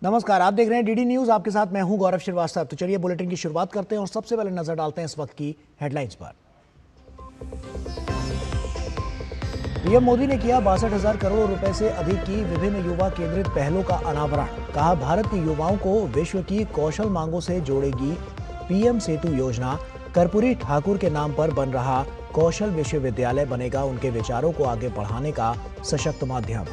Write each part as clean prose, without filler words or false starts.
नमस्कार, आप देख रहे हैं डीडी न्यूज। आपके साथ मैं हूं गौरव श्रीवास्तव। तो चलिए बुलेटिन की शुरुआत करते हैं और सबसे पहले नजर डालते हैं इस वक्त की हेडलाइंस पर। पीएम मोदी ने किया 62,000 करोड़ रुपए से अधिक की विभिन्न युवा केंद्रित पहलों का अनावरण। कहा, भारत के युवाओं को विश्व की कौशल मांगों से जोड़ेगी पीएम सेतु योजना। कर्पूरी ठाकुर के नाम पर बन रहा कौशल विश्वविद्यालय बनेगा उनके विचारों को आगे बढ़ाने का सशक्त माध्यम।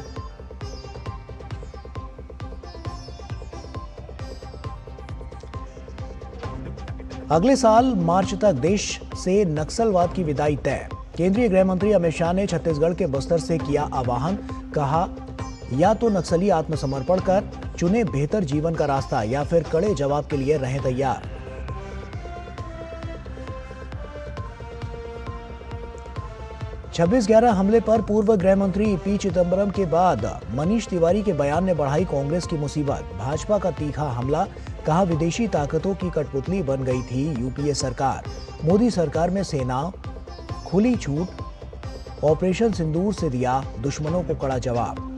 अगले साल मार्च तक देश से नक्सलवाद की विदाई तय। केंद्रीय गृह मंत्री अमित शाह ने छत्तीसगढ़ के बस्तर से किया आह्वान। कहा, या तो नक्सली आत्मसमर्पण कर चुने बेहतर जीवन का रास्ता या फिर कड़े जवाब के लिए रहें तैयार। छब्बीस 11 हमले पर पूर्व गृह मंत्री पी चिदंबरम के बाद मनीष तिवारी के बयान ने बढ़ाई कांग्रेस की मुसीबत। भाजपा का तीखा हमला। कहा, विदेशी ताकतों की कठपुतली बन गई थी यूपीए सरकार। मोदी सरकार में सेना खुली छूट। ऑपरेशन सिंदूर से दिया दुश्मनों को कड़ा जवाब।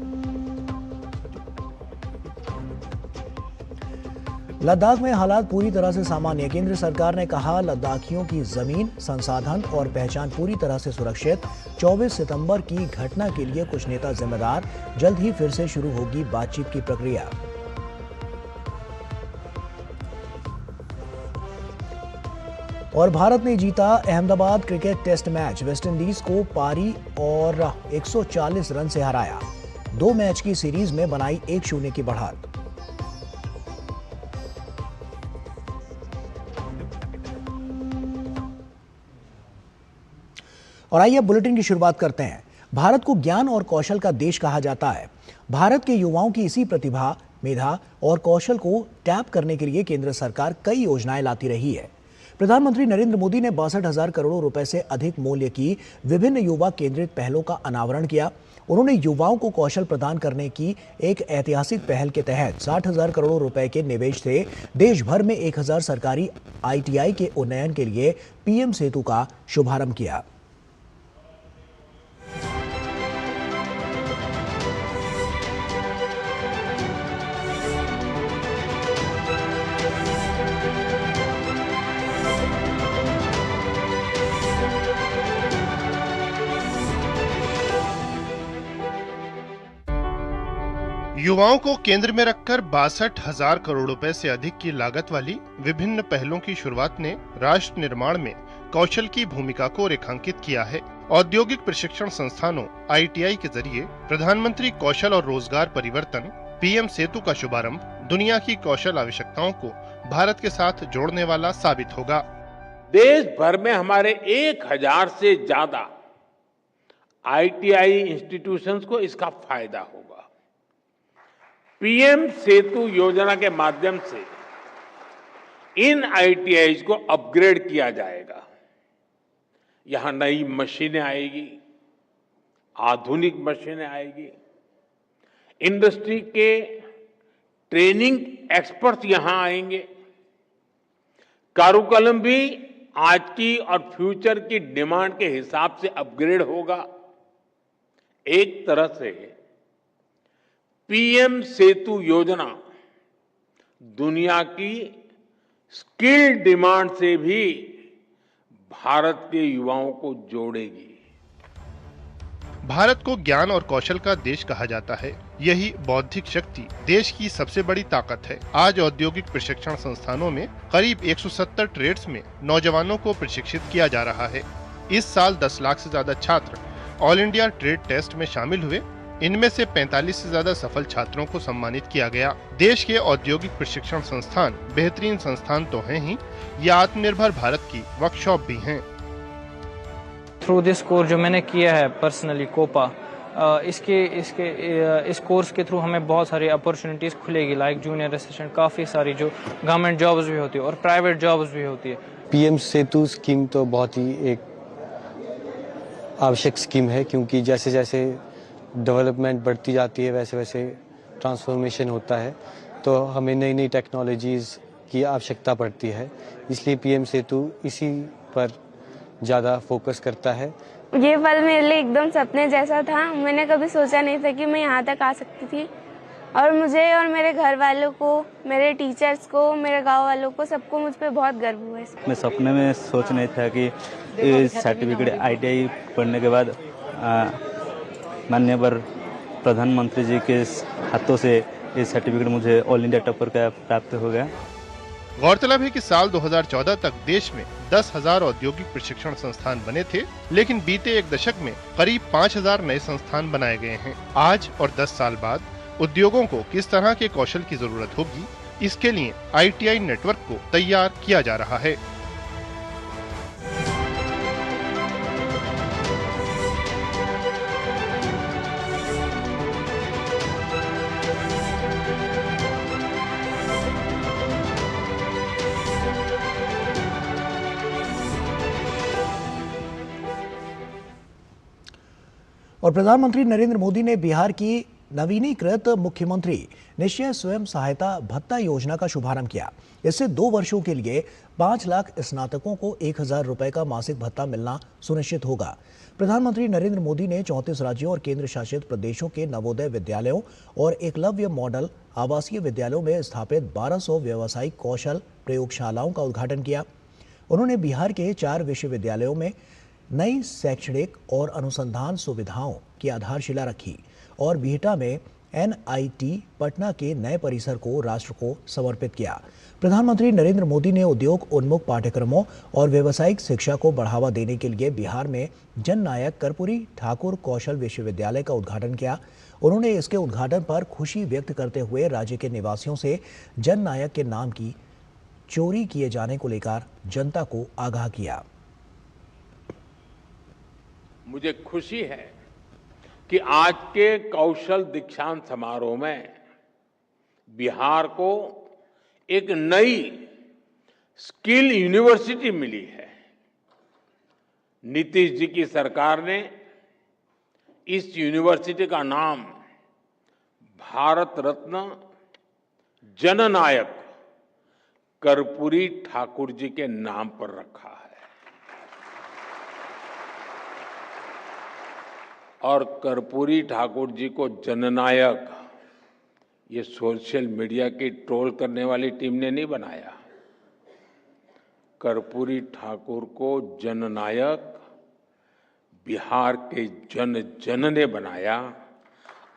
लद्दाख में हालात पूरी तरह से सामान्य। केंद्र सरकार ने कहा, लद्दाखियों की जमीन, संसाधन और पहचान पूरी तरह से सुरक्षित। 24 सितंबर की घटना के लिए कुछ नेता जिम्मेदार। जल्द ही फिर से शुरू होगी बातचीत की प्रक्रिया। और भारत ने जीता Ahmedabad cricket test match. West Indies को पारी और 140 रन से हराया। 2 मैच की सीरीज में बनाई 1-0 की बढ़त। और आइए बुलेटिन की शुरुआत करते हैं। भारत को ज्ञान और कौशल का देश कहा जाता है। भारत के युवाओं की इसी प्रतिभा, मेधा और कौशल को टैप करने के लिए केंद्र सरकार कई योजनाएं लाती रही है। प्रधानमंत्री नरेंद्र मोदी ने 62,000 करोड़ रुपए से अधिक मूल्य की विभिन्न युवा केंद्रित पहलों का अनावरण किया। उन्होंने युवाओं को कौशल प्रदान करने की एक ऐतिहासिक पहल के तहत 60,000 करोड़ रुपए के निवेश से देश भर में 1,000 सरकारी आईटीआई के उन्नयन के लिए पीएम सेतु का शुभारंभ किया। युवाओं को केंद्र में रखकर 62,000 करोड़ रुपए से अधिक की लागत वाली विभिन्न पहलों की शुरुआत ने राष्ट्र निर्माण में कौशल की भूमिका को रेखांकित किया है। औद्योगिक प्रशिक्षण संस्थानों आईटीआई के जरिए प्रधानमंत्री कौशल और रोजगार परिवर्तन पीएम सेतु का शुभारंभ दुनिया की कौशल आवश्यकताओं को भारत के साथ जोड़ने वाला साबित होगा। देश भर में हमारे 1,000 से ज्यादा आईटीआई इंस्टीट्यूशंस को इसका फायदा होगा। पीएम सेतु योजना के माध्यम से इन आईटीआईज को अपग्रेड किया जाएगा। यहां नई मशीनें आएगी, आधुनिक मशीनें आएगी। इंडस्ट्री के ट्रेनिंग एक्सपर्ट्स यहां आएंगे। कारुकलम भी आज की और फ्यूचर की डिमांड के हिसाब से अपग्रेड होगा। एक तरह से पीएम सेतु योजना दुनिया की स्किल डिमांड से भी भारत के युवाओं को जोड़ेगी। भारत को ज्ञान और कौशल का देश कहा जाता है। यही बौद्धिक शक्ति देश की सबसे बड़ी ताकत है। आज औद्योगिक प्रशिक्षण संस्थानों में करीब 170 ट्रेड्स में नौजवानों को प्रशिक्षित किया जा रहा है। इस साल 10 लाख से ज्यादा छात्र ऑल इंडिया ट्रेड टेस्ट में शामिल हुए। इनमें से 45 से ज्यादा सफल छात्रों को सम्मानित किया गया। देश के औद्योगिक प्रशिक्षण संस्थान बेहतरीन संस्थान तो हैं ही, ये आत्मनिर्भर भारत की वर्कशॉप भी हैं। थ्रू दिस कोर्स जो मैंने किया है पर्सनली कोपा, इस कोर्स के थ्रू हमें बहुत सारी अपॉर्चुनिटीज खुलेगी, लाइक जूनियर असिस्टेंट, काफ़ी सारी जो गवर्नमेंट जॉब्स भी होती है और प्राइवेट जॉब्स भी होती है। पीएम सेतु स्कीम तो बहुत ही एक आवश्यक स्कीम है, क्योंकि जैसे जैसे डेवलपमेंट बढ़ती जाती है वैसे वैसे ट्रांसफॉर्मेशन होता है, तो हमें नई नई टेक्नोलॉजीज़ की आवश्यकता पड़ती है। इसलिए पीएम सेतु इसी पर ज़्यादा फोकस करता है। ये पल मेरे लिए एकदम सपने जैसा था। मैंने कभी सोचा नहीं था कि मैं यहाँ तक आ सकती थी। और मुझे और मेरे घर वालों को, मेरे टीचर्स को, मेरे गांव वालों को, सबको मुझ पे बहुत गर्व हुआ है। मैं सपने में सोच नहीं था कि इस सर्टिफिकेट ITI पढ़ने के बाद माननीय प्रधानमंत्री जी के हाथों से ये सर्टिफिकेट मुझे ऑल इंडिया टॉपर का प्राप्त हो गया। गौरतलब है कि साल 2014 तक देश में 10,000 औद्योगिक प्रशिक्षण संस्थान बने थे, लेकिन बीते एक दशक में करीब 5,000 नए संस्थान बनाए गए हैं। आज और 10 साल बाद उद्योगों को किस तरह के कौशल की जरूरत होगी, इसके लिए ITI नेटवर्क को तैयार किया जा रहा है। और प्रधानमंत्री नरेंद्र मोदी ने बिहार की नवीनीकृत मुख्यमंत्री निश्चय स्वयं सहायता भत्ता योजना का शुभारंभ किया। इससे 2 वर्षों के लिए 5 लाख स्नातकों को 1,000 रुपए का मासिक भत्ता मिलना सुनिश्चित होगा। प्रधानमंत्री नरेंद्र मोदी ने 34 राज्यों और केंद्र शासित प्रदेशों के नवोदय विद्यालयों और एकलव्य मॉडल आवासीय विद्यालयों में स्थापित 1200 व्यावसायिक कौशल प्रयोगशालाओं का उद्घाटन किया। उन्होंने बिहार के 4 विश्वविद्यालयों में नई शैक्षणिक और अनुसंधान सुविधाओं की आधारशिला रखी और बिहटा में NIT पटना के नए परिसर को राष्ट्र को समर्पित किया। प्रधानमंत्री नरेंद्र मोदी ने उद्योग उन्मुख पाठ्यक्रमों और व्यावसायिक शिक्षा को बढ़ावा देने के लिए बिहार में जननायक कर्पूरी ठाकुर कौशल विश्वविद्यालय का उद्घाटन किया। उन्होंने इसके उद्घाटन पर खुशी व्यक्त करते हुए राज्य के निवासियों से जननायक के नाम की चोरी किए जाने को लेकर जनता को आगाह किया। मुझे खुशी है कि आज के कौशल दीक्षांत समारोह में बिहार को एक नई स्किल यूनिवर्सिटी मिली है। नीतीश जी की सरकार ने इस यूनिवर्सिटी का नाम भारत रत्न जननायक कर्पूरी ठाकुर जी के नाम पर रखा है। और कर्पूरी ठाकुर जी को जननायक ये सोशल मीडिया की ट्रोल करने वाली टीम ने नहीं बनाया। कर्पूरी ठाकुर को जननायक बिहार के जन जन ने बनाया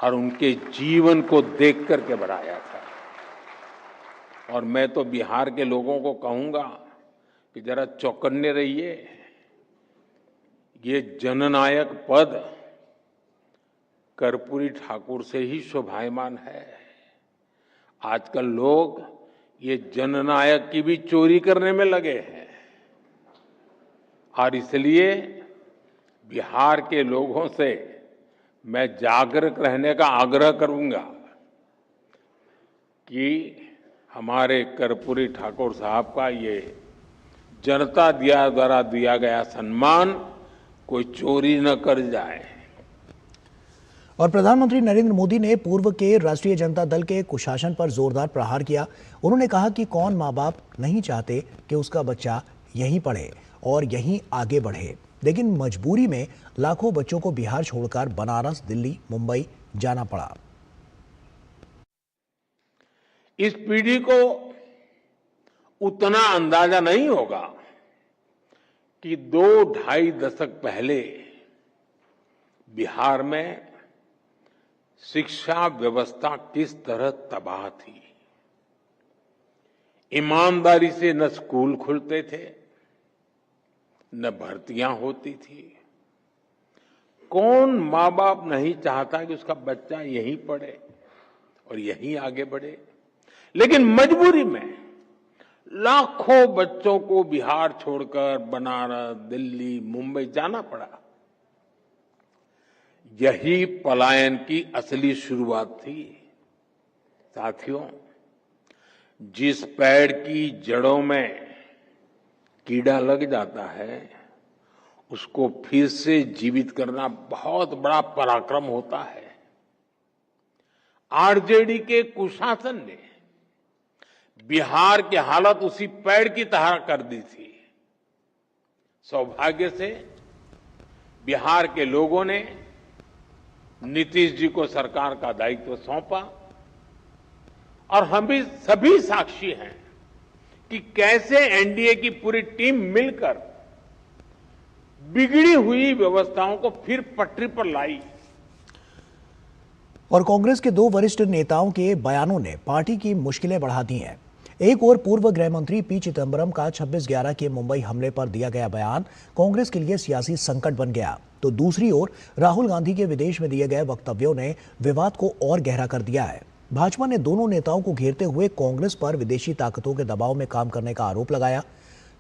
और उनके जीवन को देख करके बनाया था। और मैं तो बिहार के लोगों को कहूंगा कि जरा चौकन्ने रहिए। ये जननायक पद कर्पूरी ठाकुर से ही शोभायमान है। आजकल लोग ये जननायक की भी चोरी करने में लगे हैं और इसलिए बिहार के लोगों से मैं जागरूक रहने का आग्रह करूंगा कि हमारे कर्पूरी ठाकुर साहब का ये जनता द्वारा दिया गया सम्मान कोई चोरी न कर जाए। और प्रधानमंत्री नरेंद्र मोदी ने पूर्व के राष्ट्रीय जनता दल के कुशासन पर जोरदार प्रहार किया। उन्होंने कहा कि कौन माँ बाप नहीं चाहते कि उसका बच्चा यहीं पढ़े और यहीं आगे बढ़े, लेकिन मजबूरी में लाखों बच्चों को बिहार छोड़कर बनारस, दिल्ली, मुंबई जाना पड़ा। इस पीढ़ी को उतना अंदाजा नहीं होगा कि 2-2.5 दशक पहले बिहार में शिक्षा व्यवस्था किस तरह तबाह थी। ईमानदारी से न स्कूल खुलते थे, न भर्तियां होती थी। कौन माँ बाप नहीं चाहता कि उसका बच्चा यहीं पढ़े और यहीं आगे बढ़े, लेकिन मजबूरी में लाखों बच्चों को बिहार छोड़कर बनारस, दिल्ली, मुंबई जाना पड़ा। यही पलायन की असली शुरुआत थी। साथियों, जिस पेड़ की जड़ों में कीड़ा लग जाता है उसको फिर से जीवित करना बहुत बड़ा पराक्रम होता है। आरजेडी के कुशासन ने बिहार की हालत उसी पेड़ की तरह कर दी थी। सौभाग्य से बिहार के लोगों ने नीतीश जी को सरकार का दायित्व सौंपा और हम भी सभी साक्षी हैं कि कैसे एनडीए की पूरी टीम मिलकर बिगड़ी हुई व्यवस्थाओं को फिर पटरी पर लाई। और कांग्रेस के दो वरिष्ठ नेताओं के बयानों ने पार्टी की मुश्किलें बढ़ा दी हैं। एक ओर पूर्व गृह मंत्री पी चिदंबरम का 26/11 के मुंबई हमले पर दिया गया बयान कांग्रेस के लिए सियासी संकट बन गया, तो दूसरी ओर राहुल गांधी के विदेश में दिए गए वक्तव्यों ने विवाद को और गहरा कर दिया है। भाजपा ने दोनों नेताओं को घेरते हुए कांग्रेस पर विदेशी ताकतों के दबाव में काम करने का आरोप लगाया।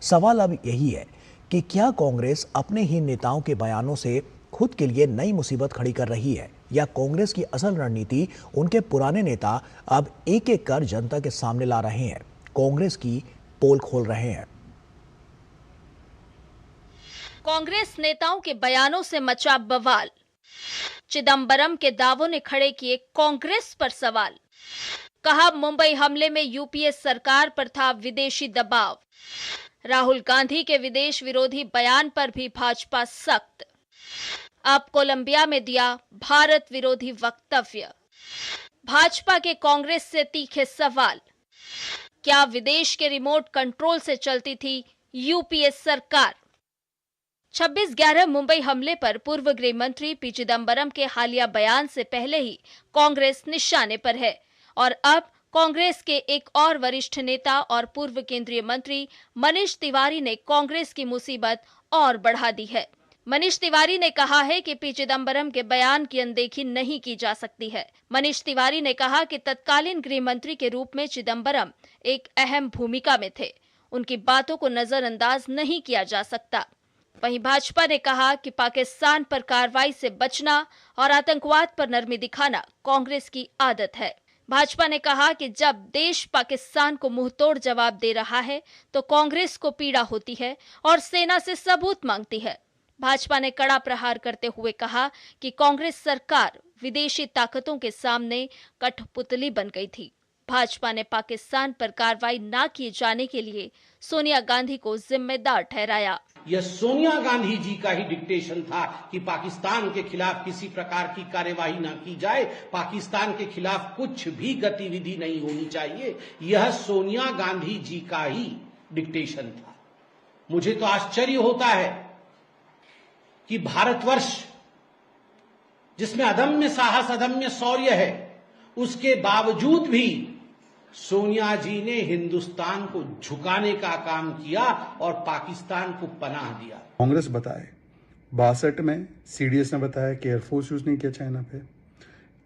सवाल अब यही है कि क्या कांग्रेस अपने ही नेताओं के बयानों से खुद के लिए नई मुसीबत खड़ी कर रही है, या कांग्रेस की असल रणनीति उनके पुराने नेता अब एक एक कर जनता के सामने ला रहे हैं, कांग्रेस की पोल खोल रहे हैं। कांग्रेस नेताओं के बयानों से मचा बवाल, चिदंबरम के दावों ने खड़े किए कांग्रेस पर सवाल। कहा मुंबई हमले में यूपीए सरकार पर था विदेशी दबाव। राहुल गांधी के विदेश विरोधी बयान पर भी भाजपा सख्त। अब कोलंबिया में दिया भारत विरोधी वक्तव्य। भाजपा के कांग्रेस से तीखे सवाल, क्या विदेश के रिमोट कंट्रोल से चलती थी यूपीए सरकार? 26/11 मुंबई हमले पर पूर्व गृह मंत्री पी चिदंबरम के हालिया बयान से पहले ही कांग्रेस निशाने पर है और अब कांग्रेस के एक और वरिष्ठ नेता और पूर्व केंद्रीय मंत्री मनीष तिवारी ने कांग्रेस की मुसीबत और बढ़ा दी है। मनीष तिवारी ने कहा है कि पी चिदंबरम के बयान की अनदेखी नहीं की जा सकती है। मनीष तिवारी ने कहा कि तत्कालीन गृह मंत्री के रूप में चिदंबरम एक अहम भूमिका में थे, उनकी बातों को नजरअंदाज नहीं किया जा सकता। वहीं भाजपा ने कहा कि पाकिस्तान पर कार्रवाई से बचना और आतंकवाद पर नरमी दिखाना कांग्रेस की आदत है। भाजपा ने कहा कि जब देश पाकिस्तान को मुंहतोड़ जवाब दे रहा है तो कांग्रेस को पीड़ा होती है और सेना से सबूत मांगती है। भाजपा ने कड़ा प्रहार करते हुए कहा कि कांग्रेस सरकार विदेशी ताकतों के सामने कठपुतली बन गई थी। भाजपा ने पाकिस्तान पर कार्रवाई न किए जाने के लिए सोनिया गांधी को जिम्मेदार ठहराया। यह सोनिया गांधी जी का ही डिक्टेशन था कि पाकिस्तान के खिलाफ किसी प्रकार की कार्यवाही न की जाए, पाकिस्तान के खिलाफ कुछ भी गतिविधि नहीं होनी चाहिए। यह सोनिया गांधी जी का ही डिक्टेशन था। मुझे तो आश्चर्य होता है कि भारतवर्ष जिसमें अदम्य साहस, अदम्य शौर्य है, उसके बावजूद भी सोनिया जी ने हिंदुस्तान को झुकाने का काम किया और पाकिस्तान को पनाह दिया। कांग्रेस बताए 62 में सीडीएस ने बताया कि एयरफोर्स यूज नहीं किया चाइना पे।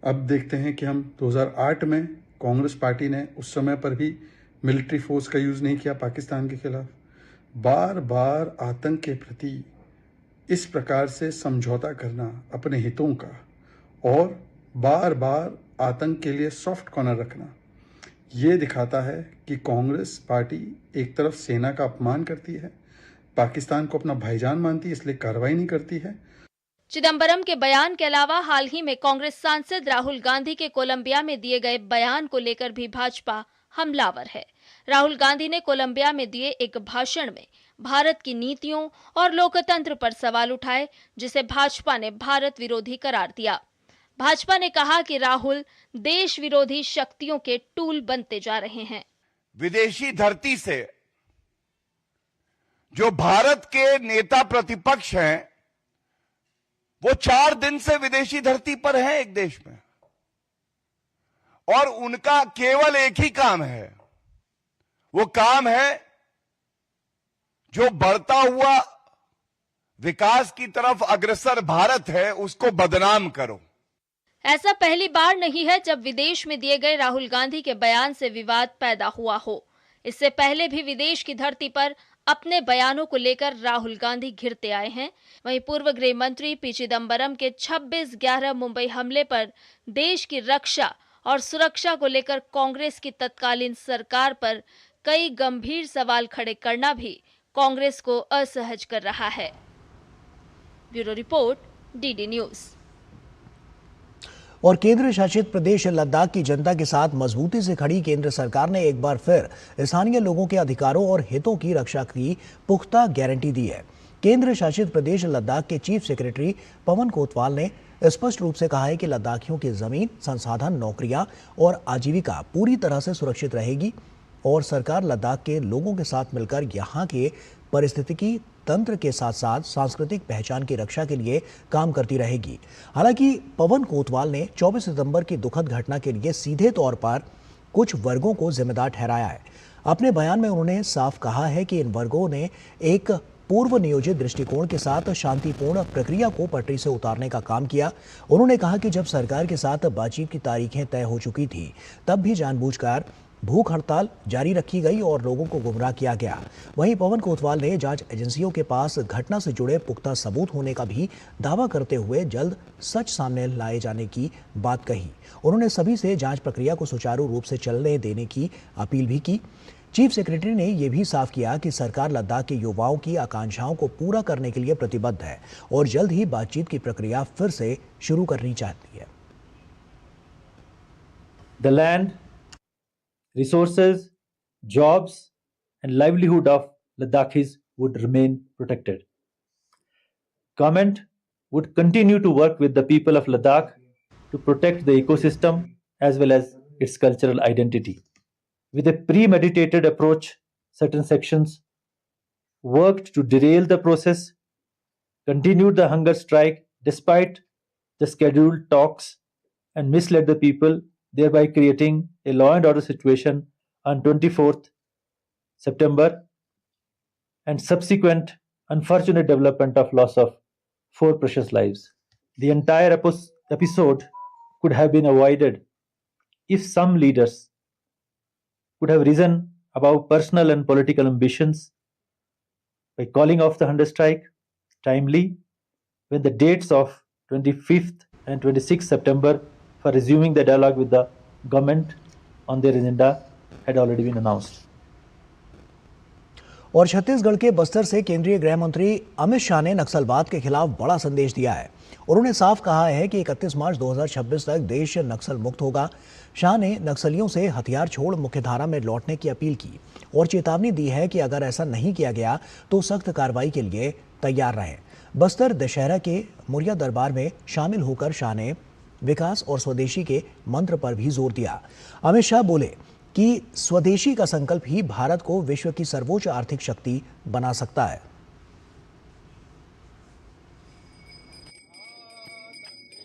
अब देखते हैं कि हम 2008 में कांग्रेस पार्टी ने उस समय पर भी मिलिट्री फोर्स का यूज नहीं किया पाकिस्तान के खिलाफ। बार बार आतंक के प्रति इस प्रकार से समझौता करना अपने हितों का और बार बार आतंक के लिए सॉफ्ट कॉर्नर रखना, ये दिखाता है कि कांग्रेस पार्टी एक तरफ सेना का अपमान करती है, पाकिस्तान को अपना भाईजान मानती है, इसलिए कार्रवाई नहीं करती है। चिदंबरम के बयान के अलावा हाल ही में कांग्रेस सांसद राहुल गांधी के कोलंबिया में दिए गए बयान को लेकर भी भाजपा हमलावर है। राहुल गांधी ने कोलंबिया में दिए एक भाषण में भारत की नीतियों और लोकतंत्र पर सवाल उठाए, जिसे भाजपा ने भारत विरोधी करार दिया। भाजपा ने कहा कि राहुल देश विरोधी शक्तियों के टूल बनते जा रहे हैं। विदेशी धरती से जो भारत के नेता प्रतिपक्ष हैं, वो 4 दिन से विदेशी धरती पर हैं एक देश में, और उनका केवल एक ही काम है, वो काम है जो बढ़ता हुआ विकास की तरफ अग्रसर भारत है उसको बदनाम करो। ऐसा पहली बार नहीं है जब विदेश में दिए गए राहुल गांधी के बयान से विवाद पैदा हुआ हो। इससे पहले भी विदेश की धरती पर अपने बयानों को लेकर राहुल गांधी घिरते आए हैं। वहीं पूर्व गृह मंत्री पी चिदंबरम के 26/11 मुंबई हमले पर देश की रक्षा और सुरक्षा को लेकर कांग्रेस की तत्कालीन सरकार पर कई गंभीर सवाल खड़े करना भी कांग्रेस को असहज कर रहा है। Bureau report, DD news. और केंद्र शासित प्रदेश लद्दाख की जनता के साथ मजबूती से खड़ी केंद्र सरकार ने एक बार फिर स्थानीय लोगों के अधिकारों और हितों की रक्षा की पुख्ता गारंटी दी है। केंद्र शासित प्रदेश लद्दाख के चीफ सेक्रेटरी पवन कोतवाल ने स्पष्ट रूप से कहा है कि लद्दाखियों की जमीन, संसाधन, नौकरियां और आजीविका पूरी तरह से सुरक्षित रहेगी और सरकार लद्दाख के लोगों के साथ मिलकर यहां के पारिस्थितिकी तंत्र के साथ साथ सांस्कृतिक पहचान की रक्षा के लिए काम करती रहेगी। हालांकि पवन कोतवाल ने 24 सितंबर की दुखद घटना के लिए सीधे तौर पर कुछ वर्गों को जिम्मेदार ठहराया है। अपने बयान में उन्होंने साफ कहा है कि इन वर्गों ने एक पूर्व नियोजित दृष्टिकोण के साथ शांतिपूर्ण प्रक्रिया को पटरी से उतारने का काम किया। उन्होंने कहा कि जब सरकार के साथ बातचीत की तारीखें तय हो चुकी थी, तब भी जानबूझकर भूख हड़ताल जारी रखी गई और लोगों को गुमराह किया गया। वहीं पवन कोतवाल ने जांच एजेंसियों के पास घटना से जुड़े पुख्ता सबूत होने का भी दावा करते हुए जल्द सच सामने लाए जाने की बात कही। उन्होंने सभी से जांच प्रक्रिया को सुचारू रूप से चलने देने की अपील भी की। चीफ सेक्रेटरी ने यह भी साफ किया कि सरकार लद्दाख के युवाओं की आकांक्षाओं को पूरा करने के लिए प्रतिबद्ध है और जल्द ही बातचीत की प्रक्रिया फिर से शुरू करनी चाहती है। The land, resources, jobs and livelihood of Laddakhis would remain protected. Government would continue to work with the people of Ladakh to protect the ecosystem as well as its cultural identity. With a premeditated approach, certain sections worked to derail the process, continued the hunger strike despite the scheduled talks, and misled the people, thereby creating a law and order situation on 24th September and subsequent unfortunate development of loss of 4 precious lives. The entire episode could have been avoided if some leaders could have risen above personal and political ambitions by calling off the hunger strike timely when the dates of 25th and 26th September for resuming the dialogue with the government on their agenda had already been announced. और छत्तीसगढ़ के बस्तर से केंद्रीय गृह मंत्री अमित शाह ने नक्सलवाद के खिलाफ बड़ा संदेश दिया है। उन्होंने साफ कहा है कि 31 मार्च 2026 तक देश नक्सल मुक्त होगा। शाह ने नक्सलियों से हथियार छोड़ मुख्यधारा में लौटने की अपील की और चेतावनी दी है कि अगर ऐसा नहीं किया गया तो सख्त कार्रवाई के लिए तैयार रहें। बस्तर दशहरा के मुरिया दरबार में शामिल होकर शाह ने विकास और स्वदेशी के मंत्र पर भी जोर दिया। अमित शाह बोले कि स्वदेशी का संकल्प ही भारत को विश्व की सर्वोच्च आर्थिक शक्ति बना सकता है।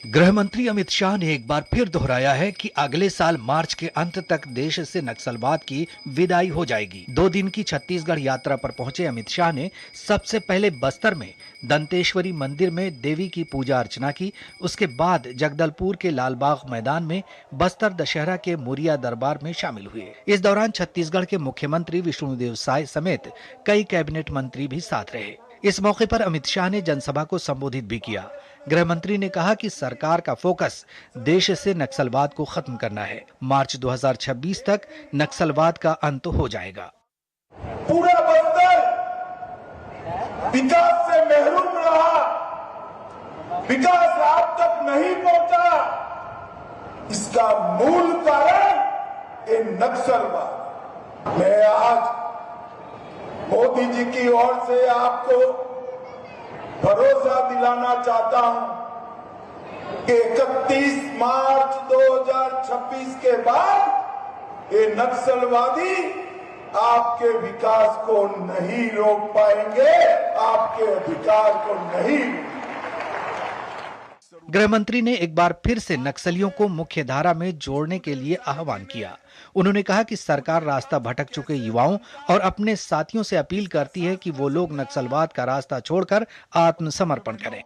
गृह मंत्री अमित शाह ने एक बार फिर दोहराया है कि अगले साल मार्च के अंत तक देश से नक्सलवाद की विदाई हो जाएगी। 2 दिन की छत्तीसगढ़ यात्रा पर पहुंचे अमित शाह ने सबसे पहले बस्तर में दंतेश्वरी मंदिर में देवी की पूजा अर्चना की। उसके बाद जगदलपुर के लालबाग मैदान में बस्तर दशहरा के मुरिया दरबार में शामिल हुए। इस दौरान छत्तीसगढ़ के मुख्यमंत्री विष्णुदेव साय समेत कई कैबिनेट मंत्री भी साथ रहे। इस मौके पर अमित शाह ने जनसभा को संबोधित भी किया। गृह मंत्री ने कहा कि सरकार का फोकस देश से नक्सलवाद को खत्म करना है। मार्च 2026 तक नक्सलवाद का अंत हो जाएगा। पूरा बस्तर विकास से महरूम रहा, विकास आप तक नहीं पहुंचा। इसका मूल कारण ये नक्सलवाद। मैं आज मोदी जी की ओर से आपको भरोसा दिलाना चाहता हूं कि 31 मार्च 2026 के बाद ये नक्सलवादी आपके विकास को नहीं रोक पाएंगे, आपके अधिकार को नहीं। गृह मंत्री ने एक बार फिर से नक्सलियों को मुख्य धारा में जोड़ने के लिए आह्वान किया। उन्होंने कहा कि सरकार रास्ता भटक चुके युवाओं और अपने साथियों से अपील करती है कि वो लोग नक्सलवाद का रास्ता छोड़कर आत्मसमर्पण करें।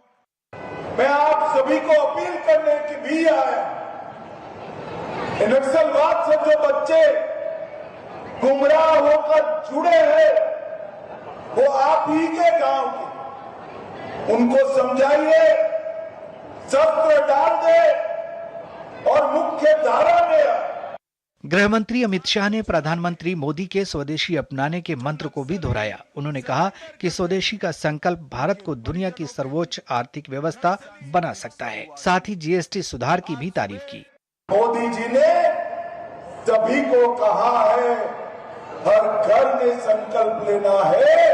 मैं आप सभी को अपील करने की भी आया, नक्सलवाद से जो बच्चे गुमराह होकर जुड़े हैं वो आप ही के गांव के, उनको समझाइए, शस्त्र डाल दे और मुख्य धारा में। गृह मंत्री अमित शाह ने प्रधानमंत्री मोदी के स्वदेशी अपनाने के मंत्र को भी दोहराया। उन्होंने कहा कि स्वदेशी का संकल्प भारत को दुनिया की सर्वोच्च आर्थिक व्यवस्था बना सकता है। साथ ही जीएसटी सुधार की भी तारीफ की। मोदी जी ने सभी को कहा है, हर घर ने संकल्प लेना है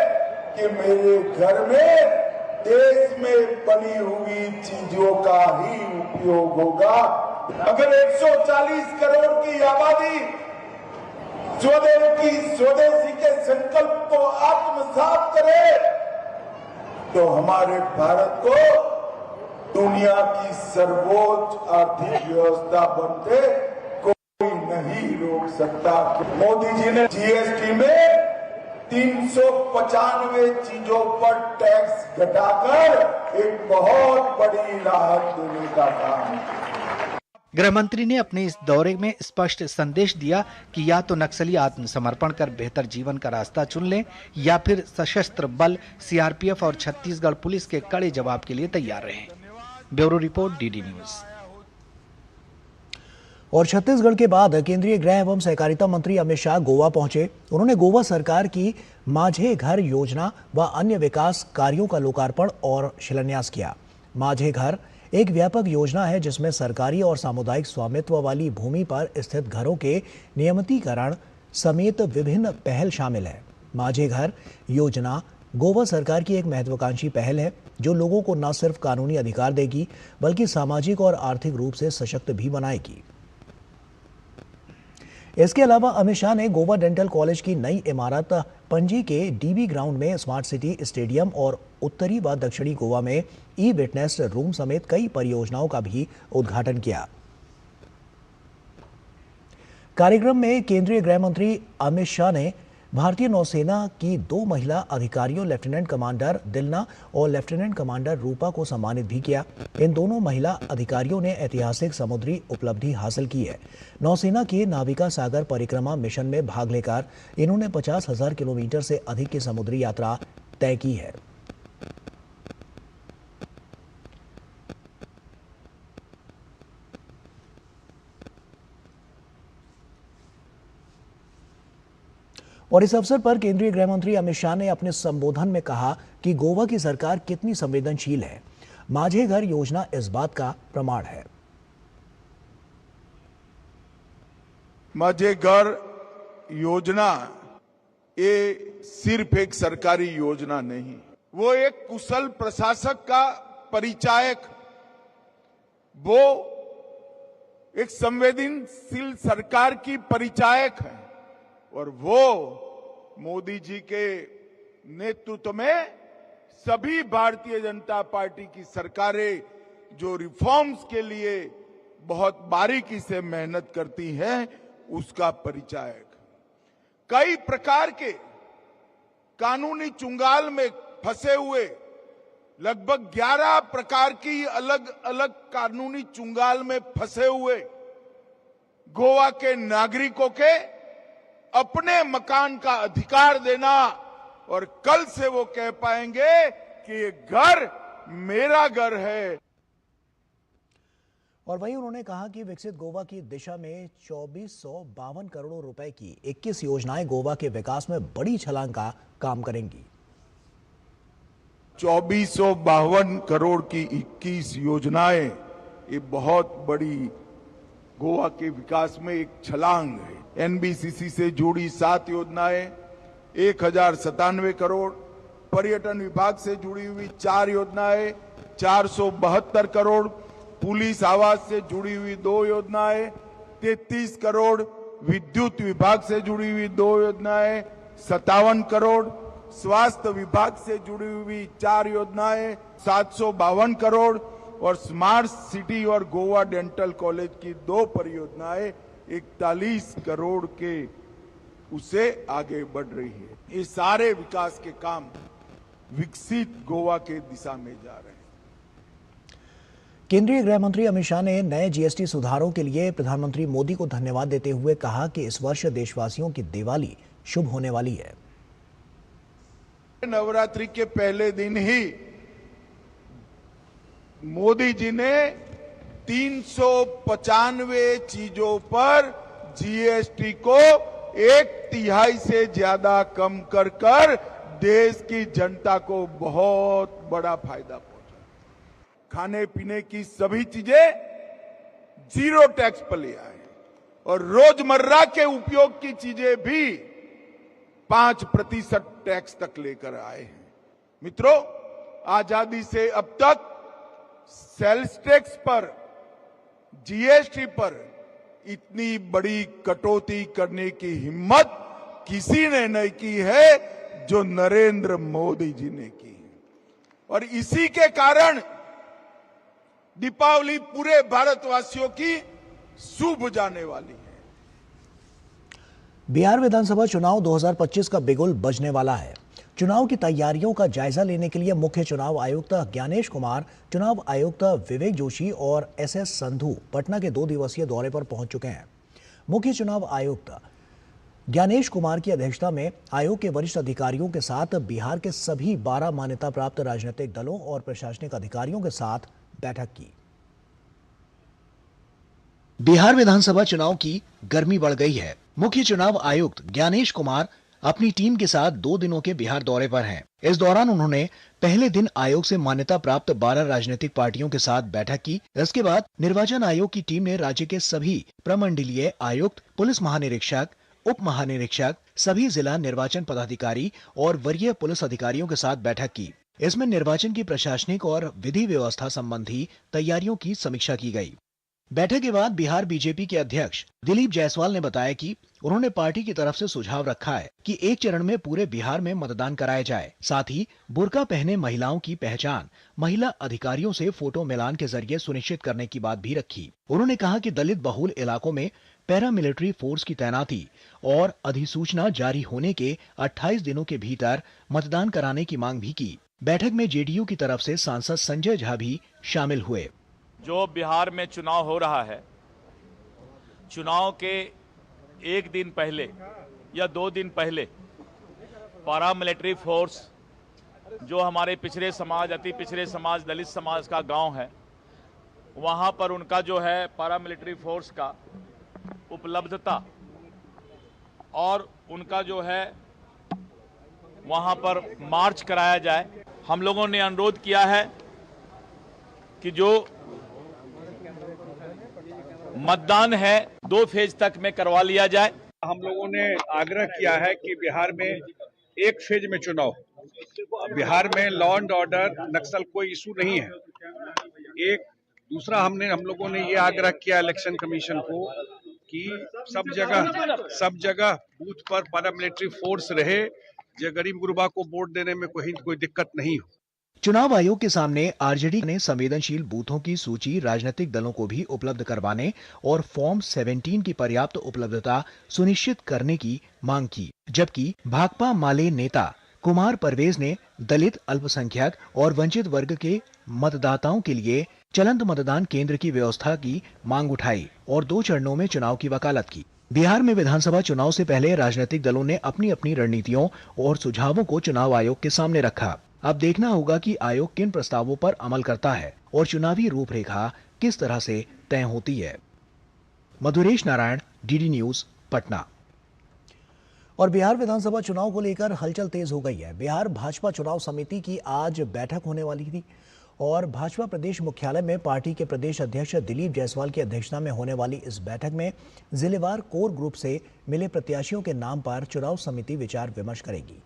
कि मेरे घर में देश में बनी हुई चीजों का ही उपयोग होगा। अगर 140 करोड़ की आबादी स्वदेशी के संकल्प को आत्मसात करे तो हमारे भारत को दुनिया की सर्वोच्च आर्थिक व्यवस्था बनते कोई नहीं रोक सकता। मोदी जी ने जीएसटी में 395 चीजों पर टैक्स घटाकर एक बहुत बड़ी राहत देने का काम किया। गृह मंत्री ने अपने इस दौरे में स्पष्ट संदेश दिया कि या तो नक्सली आत्मसमर्पण कर बेहतर जीवन का रास्ता चुन लें या फिर सशस्त्र बल सीआरपीएफ और छत्तीसगढ़ पुलिस के कड़े जवाब के लिए तैयार रहें। Bureau report, DD news. और छत्तीसगढ़ के बाद केंद्रीय गृह एवं सहकारिता मंत्री अमित शाह गोवा पहुंचे। उन्होंने गोवा सरकार की माझे घर योजना व अन्य विकास कार्यों का लोकार्पण और शिलान्यास किया। माझे घर एक व्यापक योजना है जिसमें सरकारी और सामुदायिक स्वामित्व वाली भूमि पर स्थित घरों के नियमितीकरण समेत विभिन्न पहल शामिल है। माझे घर योजना गोवा सरकार की एक महत्वाकांक्षी पहल है जो लोगों को न सिर्फ कानूनी अधिकार देगी बल्कि सामाजिक और आर्थिक रूप से सशक्त भी बनाएगी। इसके अलावा अमित शाह ने गोवा डेंटल कॉलेज की नई इमारत पणजी के डीबी ग्राउंड में स्मार्ट सिटी स्टेडियम और उत्तरी व दक्षिणी गोवा में ई विटनेस रूम समेत कई परियोजनाओं का भी उद्घाटन किया। कार्यक्रम में केंद्रीय गृह मंत्री अमित शाह ने भारतीय नौसेना की 2 महिला अधिकारियों लेफ्टिनेंट कमांडर दिलना और लेफ्टिनेंट कमांडर रूपा को सम्मानित भी किया। इन दोनों महिला अधिकारियों ने ऐतिहासिक समुद्री उपलब्धि हासिल की है। नौसेना के नाविका सागर परिक्रमा मिशन में भाग लेकर इन्होंने 50,000 किलोमीटर से अधिक की समुद्री यात्रा तय की है। और इस अवसर पर केंद्रीय गृह मंत्री अमित शाह ने अपने संबोधन में कहा कि गोवा की सरकार कितनी संवेदनशील है। माझे घर योजना इस बात का प्रमाण है। माझे घर योजना ये सिर्फ एक सरकारी योजना नहीं, वो एक कुशल प्रशासक का परिचायक, वो एक संवेदनशील सरकार की परिचायक है और वो मोदी जी के नेतृत्व में सभी भारतीय जनता पार्टी की सरकारें जो रिफॉर्म्स के लिए बहुत बारीकी से मेहनत करती हैं उसका परिचायक। कई प्रकार के कानूनी चुंगाल में फंसे हुए लगभग 11 प्रकार की अलग अलग कानूनी चुंगाल में फंसे हुए गोवा के नागरिकों के अपने मकान का अधिकार देना और कल से वो कह पाएंगे कि ये घर मेरा घर है। और वहीं उन्होंने कहा कि विकसित गोवा की दिशा में 2452 करोड़ रुपए की 21 योजनाएं गोवा के विकास में बड़ी छलांग का काम करेंगी। 2452 करोड़ की 21 योजनाएं ये बहुत बड़ी गोवा के विकास में एक छलांग है। एनबीसीसी से जुड़ी 7 योजनाएं 1097 करोड़, पर्यटन विभाग से जुड़ी हुई 4 योजनाएं 472 करोड़, पुलिस आवास से जुड़ी हुई 2 योजनाएं 33 करोड़, विद्युत विभाग से जुड़ी हुई 2 योजनाएं 57 करोड़, स्वास्थ्य विभाग से जुड़ी हुई 4 योजनाएं 752 करोड़ और स्मार्ट सिटी और गोवा डेंटल कॉलेज की 2 परियोजनाएं 41 करोड़ के उसे आगे बढ़ रही है। ये सारे विकास के काम विकसित गोवा के दिशा में जा रहे हैं। केंद्रीय गृह मंत्री अमित शाह ने नए जीएसटी सुधारों के लिए प्रधानमंत्री मोदी को धन्यवाद देते हुए कहा कि इस वर्ष देशवासियों की दिवाली शुभ होने वाली है। नवरात्रि के पहले दिन ही मोदी जी ने 395 चीजों पर जीएसटी को 1/3 से ज्यादा कम कर देश की जनता को बहुत बड़ा फायदा पहुंचा। खाने पीने की सभी चीजें 0 टैक्स पर ले आए और रोजमर्रा के उपयोग की चीजें भी 5% टैक्स तक लेकर आए हैं। मित्रों, आजादी से अब तक सेल्स टैक्स पर, जीएसटी पर इतनी बड़ी कटौती करने की हिम्मत किसी ने नहीं की है जो नरेंद्र मोदी जी ने की है। और इसी के कारण दीपावली पूरे भारतवासियों की शुभ जाने वाली है। बिहार विधानसभा चुनाव 2025 का बिगुल बजने वाला है। चुनाव की तैयारियों का जायजा लेने के लिए मुख्य चुनाव आयुक्त ज्ञानेश कुमार, चुनाव आयुक्त विवेक जोशी और एसएस संधू पटना के 2 दिवसीय दौरे पर पहुंच चुके हैं। मुख्य चुनाव आयुक्त ज्ञानेश कुमार की अध्यक्षता में आयोग के वरिष्ठ अधिकारियों के साथ बिहार के सभी 12 मान्यता प्राप्त राजनीतिक दलों और प्रशासनिक अधिकारियों के साथ बैठक की। बिहार विधानसभा चुनाव की गर्मी बढ़ गई है। मुख्य चुनाव आयुक्त ज्ञानेश कुमार अपनी टीम के साथ 2 दिनों के बिहार दौरे पर हैं। इस दौरान उन्होंने पहले दिन आयोग से मान्यता प्राप्त 12 राजनीतिक पार्टियों के साथ बैठक की। इसके बाद निर्वाचन आयोग की टीम ने राज्य के सभी प्रमंडलीय आयुक्त, पुलिस महानिरीक्षक, उप महानिरीक्षक, सभी जिला निर्वाचन पदाधिकारी और वरीय पुलिस अधिकारियों के साथ बैठक की। इसमें निर्वाचन की प्रशासनिक और विधि व्यवस्था संबंधी तैयारियों की समीक्षा की गई। बैठक के बाद बिहार बीजेपी के अध्यक्ष दिलीप जायसवाल ने बताया कि उन्होंने पार्टी की तरफ से सुझाव रखा है कि एक चरण में पूरे बिहार में मतदान कराया जाए। साथ ही बुर्का पहने महिलाओं की पहचान महिला अधिकारियों से फोटो मिलान के जरिए सुनिश्चित करने की बात भी रखी। उन्होंने कहा कि दलित बहुल इलाकों में पैरामिलिट्री फोर्स की तैनाती और अधिसूचना जारी होने के 28 दिनों के भीतर मतदान कराने की मांग भी की। बैठक में जेडीयू की तरफ से सांसद संजय झा भी शामिल हुए। जो बिहार में चुनाव हो रहा है, चुनाव के 1 दिन पहले या 2 दिन पहले पैरामिलिट्री फोर्स जो हमारे पिछड़े समाज, अति पिछड़े समाज, दलित समाज का गांव है, वहां पर उनका जो है पैरामिलिट्री फोर्स का उपलब्धता और उनका जो है वहां पर मार्च कराया जाए। हम लोगों ने अनुरोध किया है कि जो मतदान है 2 फेज तक में करवा लिया जाए। हम लोगों ने आग्रह किया है कि बिहार में 1 फेज में चुनाव, बिहार में लॉ एंड ऑर्डर, नक्सल कोई इशू नहीं है। एक दूसरा हम लोगों ने ये आग्रह किया इलेक्शन कमीशन को कि सब जगह बूथ पर पैरामिलिट्री फोर्स रहे, जो गरीब गुरबा को वोट देने में कोई दिक्कत नहीं हो। चुनाव आयोग के सामने आरजेडी ने संवेदनशील बूथों की सूची राजनीतिक दलों को भी उपलब्ध करवाने और फॉर्म 17 की पर्याप्त उपलब्धता सुनिश्चित करने की मांग की, जबकि भाकपा माले नेता कुमार परवेज ने दलित, अल्पसंख्यक और वंचित वर्ग के मतदाताओं के लिए चलंत मतदान केंद्र की व्यवस्था की मांग उठाई और 2 चरणों में चुनाव की वकालत की। बिहार में विधानसभा चुनाव से पहले राजनीतिक दलों ने अपनी अपनी रणनीतियों और सुझावों को चुनाव आयोग के सामने रखा। अब देखना होगा कि आयोग किन प्रस्तावों पर अमल करता है और चुनावी रूपरेखा किस तरह से तय होती है। Madhuresh Narayan, DD news, Patna. और बिहार विधानसभा चुनाव को लेकर हलचल तेज हो गई है। बिहार भाजपा चुनाव समिति की आज बैठक होने वाली थी और भाजपा प्रदेश मुख्यालय में पार्टी के प्रदेश अध्यक्ष दिलीप जायसवाल की अध्यक्षता में होने वाली इस बैठक में जिलेवार कोर ग्रुप से मिले प्रत्याशियों के नाम पर चुनाव समिति विचार विमर्श करेगी।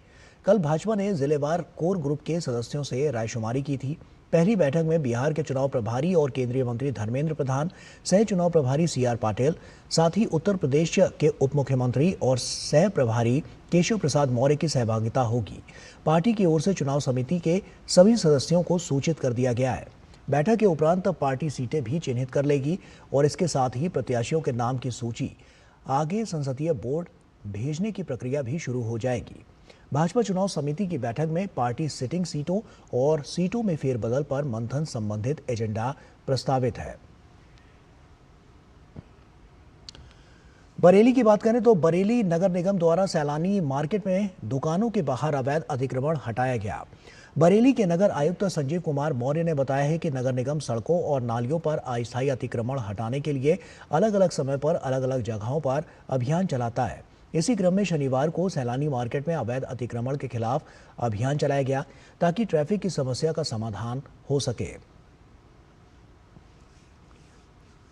कल भाजपा ने जिलेवार कोर ग्रुप के सदस्यों से रायशुमारी की थी। पहली बैठक में बिहार के चुनाव प्रभारी और केंद्रीय मंत्री धर्मेंद्र प्रधान, सह चुनाव प्रभारी सीआर पाटिल, साथ ही उत्तर प्रदेश के उप मुख्यमंत्री और सह प्रभारी केशव प्रसाद मौर्य की सहभागिता होगी। पार्टी की ओर से चुनाव समिति के सभी सदस्यों को सूचित कर दिया गया है। बैठक के उपरांत पार्टी सीटें भी चिन्हित कर लेगी और इसके साथ ही प्रत्याशियों के नाम की सूची आगे संसदीय बोर्ड भेजने की प्रक्रिया भी शुरू हो जाएगी। भाजपा चुनाव समिति की बैठक में पार्टी सिटिंग सीटों और सीटों में फेरबदल पर मंथन संबंधित एजेंडा प्रस्तावित है। बरेली की बात करें तो बरेली नगर निगम द्वारा सैलानी मार्केट में दुकानों के बाहर अवैध अतिक्रमण हटाया गया। बरेली के नगर आयुक्त संजीव कुमार मौर्य ने बताया है कि नगर निगम सड़कों और नालियों पर अस्थायी अतिक्रमण हटाने के लिए अलग अलग समय पर अलग अलग जगहों पर अभियान चलाता है। इसी क्रम में शनिवार को सैलानी मार्केट में अवैध अतिक्रमण के खिलाफ अभियान चलाया गया ताकि ट्रैफिक की समस्या का समाधान हो सके।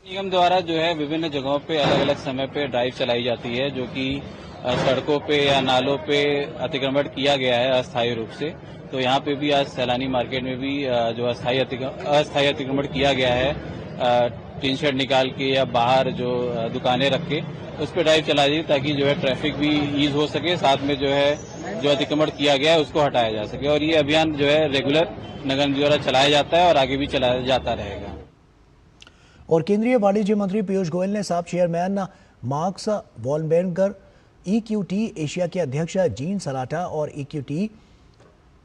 निगम द्वारा जो है विभिन्न जगहों पे अलग अलग समय पे ड्राइव चलाई जाती है, जो कि सड़कों पे या नालों पे अतिक्रमण किया गया है अस्थायी रूप से, तो यहाँ पे भी आज सैलानी मार्केट में भी जो अस्थायी अतिक्रमण किया गया है, टीन शेड निकाल के या बाहर जो दुकानें रख के उस पर ड्राइव चला दी, ताकि जो है ट्रैफिक भी ईज हो सके, साथ में जो है जो अतिक्रमण किया गया है उसको हटाया जा सके। और ये अभियान जो है रेगुलर नगर निगम द्वारा चलाया जाता है और आगे भी चलाया जाता रहेगा। और केंद्रीय वाणिज्य मंत्री पीयूष गोयल ने साब चेयरमैन मार्क्स वॉलबर्गर, EQT एशिया के अध्यक्ष जीन सलाटा और EQT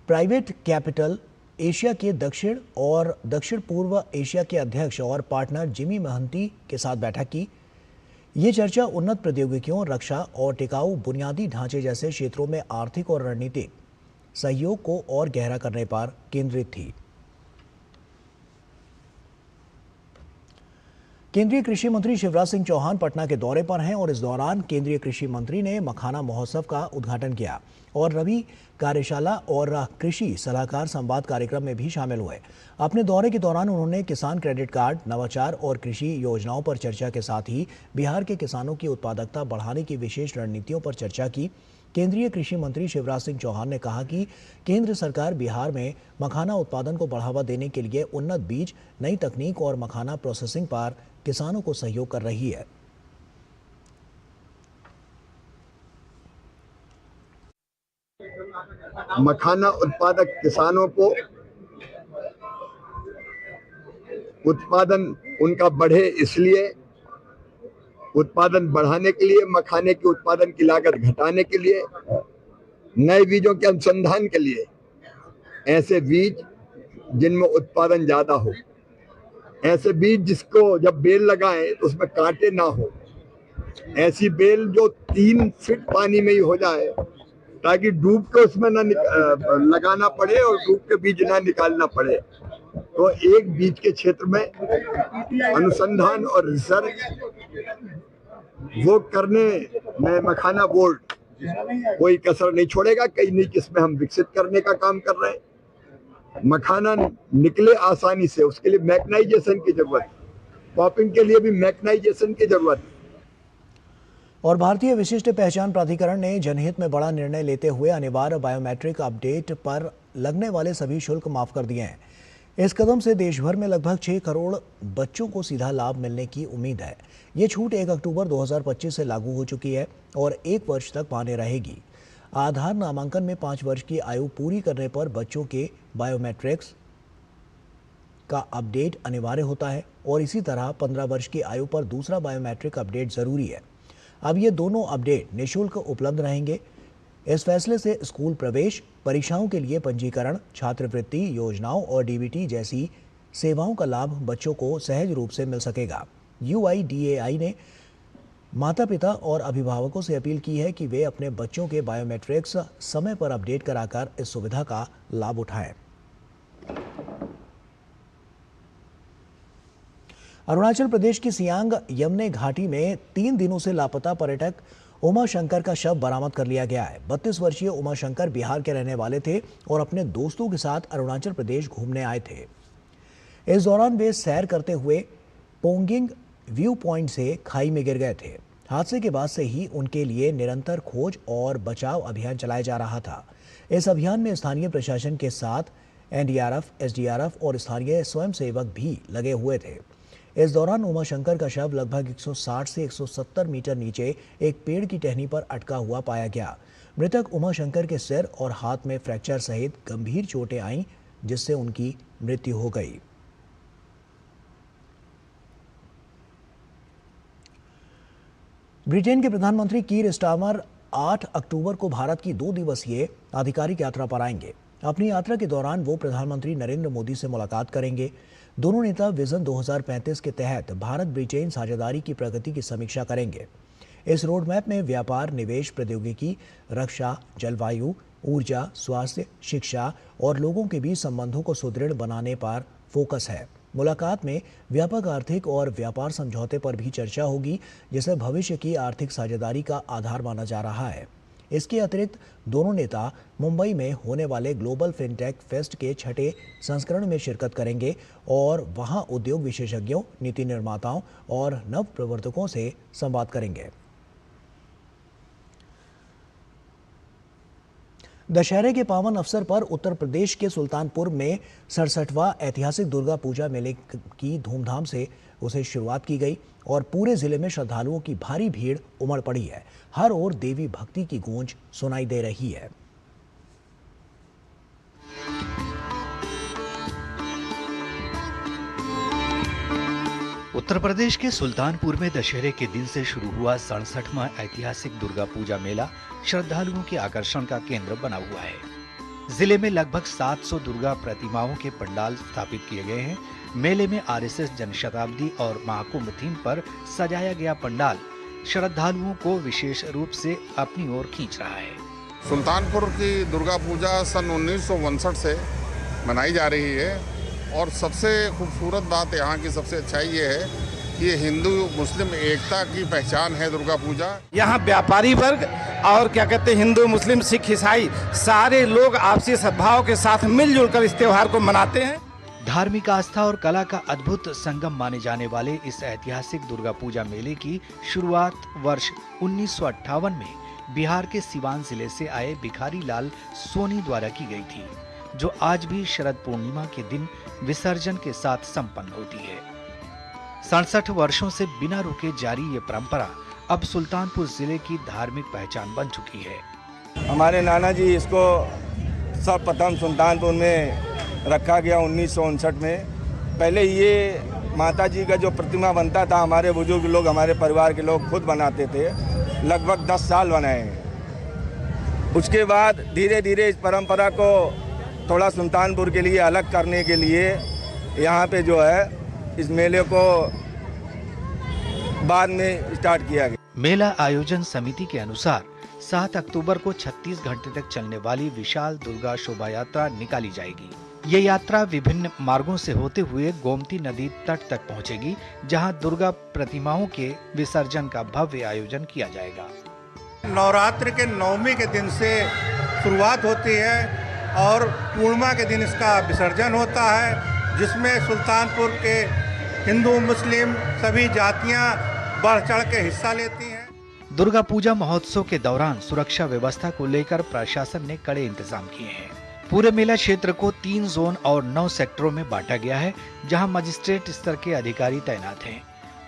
प्राइवेट कैपिटल एशिया के दक्षिण और दक्षिण पूर्व एशिया के अध्यक्ष और पार्टनर जिमी महंती के साथ बैठक की। ये चर्चा उन्नत प्रौद्योगिकियों, रक्षा और टिकाऊ बुनियादी ढांचे जैसे क्षेत्रों में आर्थिक और रणनीतिक सहयोग को और गहरा करने पर केंद्रित थी। केंद्रीय कृषि मंत्री शिवराज सिंह चौहान पटना के दौरे पर हैं और इस दौरान केंद्रीय कृषि मंत्री ने मखाना महोत्सव का उद्घाटन किया और रबी कार्यशाला और कृषि सलाहकार संवाद कार्यक्रम में भी शामिल हुए। अपने दौरे के दौरान उन्होंने किसान क्रेडिट कार्ड, नवाचार और कृषि योजनाओं पर चर्चा के साथ ही बिहार के किसानों की उत्पादकता बढ़ाने की विशेष रणनीतियों पर चर्चा की। केंद्रीय कृषि मंत्री शिवराज सिंह चौहान ने कहा कि केंद्र सरकार बिहार में मखाना उत्पादन को बढ़ावा देने के लिए उन्नत बीज, नई तकनीक और मखाना प्रोसेसिंग पर किसानों को सहयोग कर रही है। मखाना उत्पादक किसानों को उत्पादन उनका बढ़े, इसलिए उत्पादन बढ़ाने के लिए, मखाने के उत्पादन की लागत घटाने के लिए, नए बीजों के अनुसंधान के लिए, ऐसे बीज जिनमें उत्पादन ज्यादा हो, ऐसे बीज जिसको जब बेल लगाएं तो उसमें कांटे ना हो, ऐसी बेल जो 3 फीट पानी में ही हो जाए ताकि डूब के उसमें ना लगाना पड़े और डूब के बीज ना निकालना पड़े। तो एक बीज के क्षेत्र में अनुसंधान और रिसर्च वो करने में मखाना बोर्ड कोई कसर नहीं छोड़ेगा। कई नई किस्में हम विकसित करने का काम कर रहे हैं। मखाना निकले आसानी से, उसके लिए मैकेनाइजेशन की जरूरत, पॉपिंग के लिए भी मैकेनाइजेशन की जरूरत। और भारतीय विशिष्ट पहचान प्राधिकरण ने जनहित में बड़ा निर्णय लेते हुए अनिवार्य बायोमेट्रिक अपडेट पर लगने वाले सभी शुल्क माफ कर दिए हैं। इस कदम से देश भर में लगभग 6 करोड़ बच्चों को सीधा लाभ मिलने की उम्मीद है। ये छूट 1 अक्टूबर 2025 से लागू हो चुकी है और 1 वर्ष तक मान्य रहेगी। आधार नामांकन में 5 वर्ष की आयु पूरी करने पर बच्चों के बायोमेट्रिक्स का अपडेट अनिवार्य होता है और इसी तरह 15 वर्ष की आयु पर दूसरा बायोमेट्रिक अपडेट जरूरी है। अब ये दोनों अपडेट निःशुल्क उपलब्ध रहेंगे। इस फैसले से स्कूल प्रवेश, परीक्षाओं के लिए पंजीकरण, छात्रवृत्ति योजनाओं और DBT जैसी सेवाओं का लाभ बच्चों को सहज रूप से मिल सकेगा। UIDAI ने माता-पिता और अभिभावकों से अपील की है कि वे अपने बच्चों के बायोमेट्रिक्स समय पर अपडेट कराकर इस सुविधा का लाभ उठाएं। अरुणाचल प्रदेश की सियांग यमने घाटी में 3 दिनों से लापता पर्यटक उमा शंकर का शव बरामद कर लिया गया है। 32 वर्षीय उमा शंकर बिहार के रहने वाले थे और अपने दोस्तों के साथ अरुणाचल प्रदेश घूमने आए थे। इस दौरान वे सैर करते हुए पोंगिंग व्यू पॉइंट से खाई में गिर गए थे। हादसे के बाद से ही उनके लिए निरंतर खोज और बचाव अभियान चलाया जा रहा था। इस अभियान में स्थानीय प्रशासन के साथ NDRF, SDRF और स्थानीय स्वयंसेवक भी लगे हुए थे। इस दौरान उमा शंकर का शव लगभग 160 से 170 मीटर नीचे एक पेड़ की टहनी पर अटका हुआ पाया गया। मृतक उमा शंकर के सिर और हाथ में फ्रैक्चर सहित गंभीर चोटें आईं, जिससे उनकी मृत्यु हो गई। ब्रिटेन के प्रधानमंत्री कीर स्टारमर 8 अक्टूबर को भारत की 2 दिवसीय आधिकारिक यात्रा पर आएंगे। अपनी यात्रा के दौरान वो प्रधानमंत्री नरेंद्र मोदी से मुलाकात करेंगे। दोनों नेता विजन 2035 के तहत भारत ब्रिटेन साझेदारी की प्रगति की समीक्षा करेंगे। इस रोड मैप में व्यापार, निवेश, प्रौद्योगिकी, रक्षा, जलवायु, ऊर्जा, स्वास्थ्य, शिक्षा और लोगों के बीच संबंधों को सुदृढ़ बनाने पर फोकस है। मुलाकात में व्यापक आर्थिक और व्यापार समझौते पर भी चर्चा होगी, जिसे भविष्य की आर्थिक साझेदारी का आधार माना जा रहा है। इसके अतिरिक्त दोनों नेता मुंबई में होने वाले ग्लोबल फिनटेक फेस्ट के 6ठे संस्करण में शिरकत करेंगे और वहां उद्योग विशेषज्ञों, नीति निर्माताओं और नव प्रवर्तकों से संवाद करेंगे। दशहरे के पावन अवसर पर उत्तर प्रदेश के सुल्तानपुर में 67वां ऐतिहासिक दुर्गा पूजा मेले की धूमधाम से उसे शुरुआत की गई और पूरे जिले में श्रद्धालुओं की भारी भीड़ उमड़ पड़ी है। हर ओर देवी भक्ति की गूंज सुनाई दे रही है। उत्तर प्रदेश के सुल्तानपुर में दशहरे के दिन से शुरू हुआ 67वां ऐतिहासिक दुर्गा पूजा मेला श्रद्धालुओं के आकर्षण का केंद्र बना हुआ है। जिले में लगभग 700 दुर्गा प्रतिमाओं के पंडाल स्थापित किए गए हैं। मेले में आरएसएस जनशताब्दी और महाकुंभ थीम पर सजाया गया पंडाल श्रद्धालुओं को विशेष रूप से अपनी ओर खींच रहा है। सुल्तानपुर की दुर्गा पूजा सन 1959 से मनाई जा रही है और सबसे खूबसूरत बात यहाँ की सबसे अच्छाई ये है कि ये हिंदू मुस्लिम एकता की पहचान है दुर्गा पूजा। यहाँ व्यापारी वर्ग और क्या कहते हैं हिंदू मुस्लिम सिख ईसाई सारे लोग आपसी सद्भाव के साथ मिलजुल कर इस त्योहार को मनाते हैं। धार्मिक आस्था और कला का अद्भुत संगम माने जाने वाले इस ऐतिहासिक दुर्गा पूजा मेले की शुरुआत वर्ष 1958 में बिहार के सिवान जिले से आए भिखारी लाल सोनी द्वारा की गई थी, जो आज भी शरद पूर्णिमा के दिन विसर्जन के साथ संपन्न होती है। 67 वर्षों से बिना रुके जारी ये परंपरा अब सुल्तानपुर जिले की धार्मिक पहचान बन चुकी है। हमारे नाना जी इसको सर्वप्रथम सुल्तानपुर में रखा गया 1959 में। पहले ये माता जी का जो प्रतिमा बनता था हमारे बुजुर्ग लोग हमारे परिवार के लोग खुद बनाते थे, लगभग 10 साल बनाए हैं। उसके बाद धीरे धीरे इस परंपरा को थोड़ा सुल्तानपुर के लिए अलग करने के लिए यहाँ पे जो है इस मेले को बाद में स्टार्ट किया गया। मेला आयोजन समिति के अनुसार 7 अक्टूबर को 36 घंटे तक चलने वाली विशाल दुर्गा शोभा यात्रा निकाली जाएगी। ये यात्रा विभिन्न मार्गों से होते हुए गोमती नदी तट तक पहुंचेगी, जहां दुर्गा प्रतिमाओं के विसर्जन का भव्य आयोजन किया जाएगा। नवरात्र के 9वीं के दिन से शुरुआत होती है और पूर्णिमा के दिन इसका विसर्जन होता है, जिसमें सुल्तानपुर के हिंदू मुस्लिम सभी जातियां बढ़ चढ़ के हिस्सा लेती हैं। दुर्गा पूजा महोत्सव के दौरान सुरक्षा व्यवस्था को लेकर प्रशासन ने कड़े इंतजाम किए हैं। पूरे मेला क्षेत्र को 3 जोन और 9 सेक्टरों में बांटा गया है, जहां मजिस्ट्रेट स्तर के अधिकारी तैनात हैं।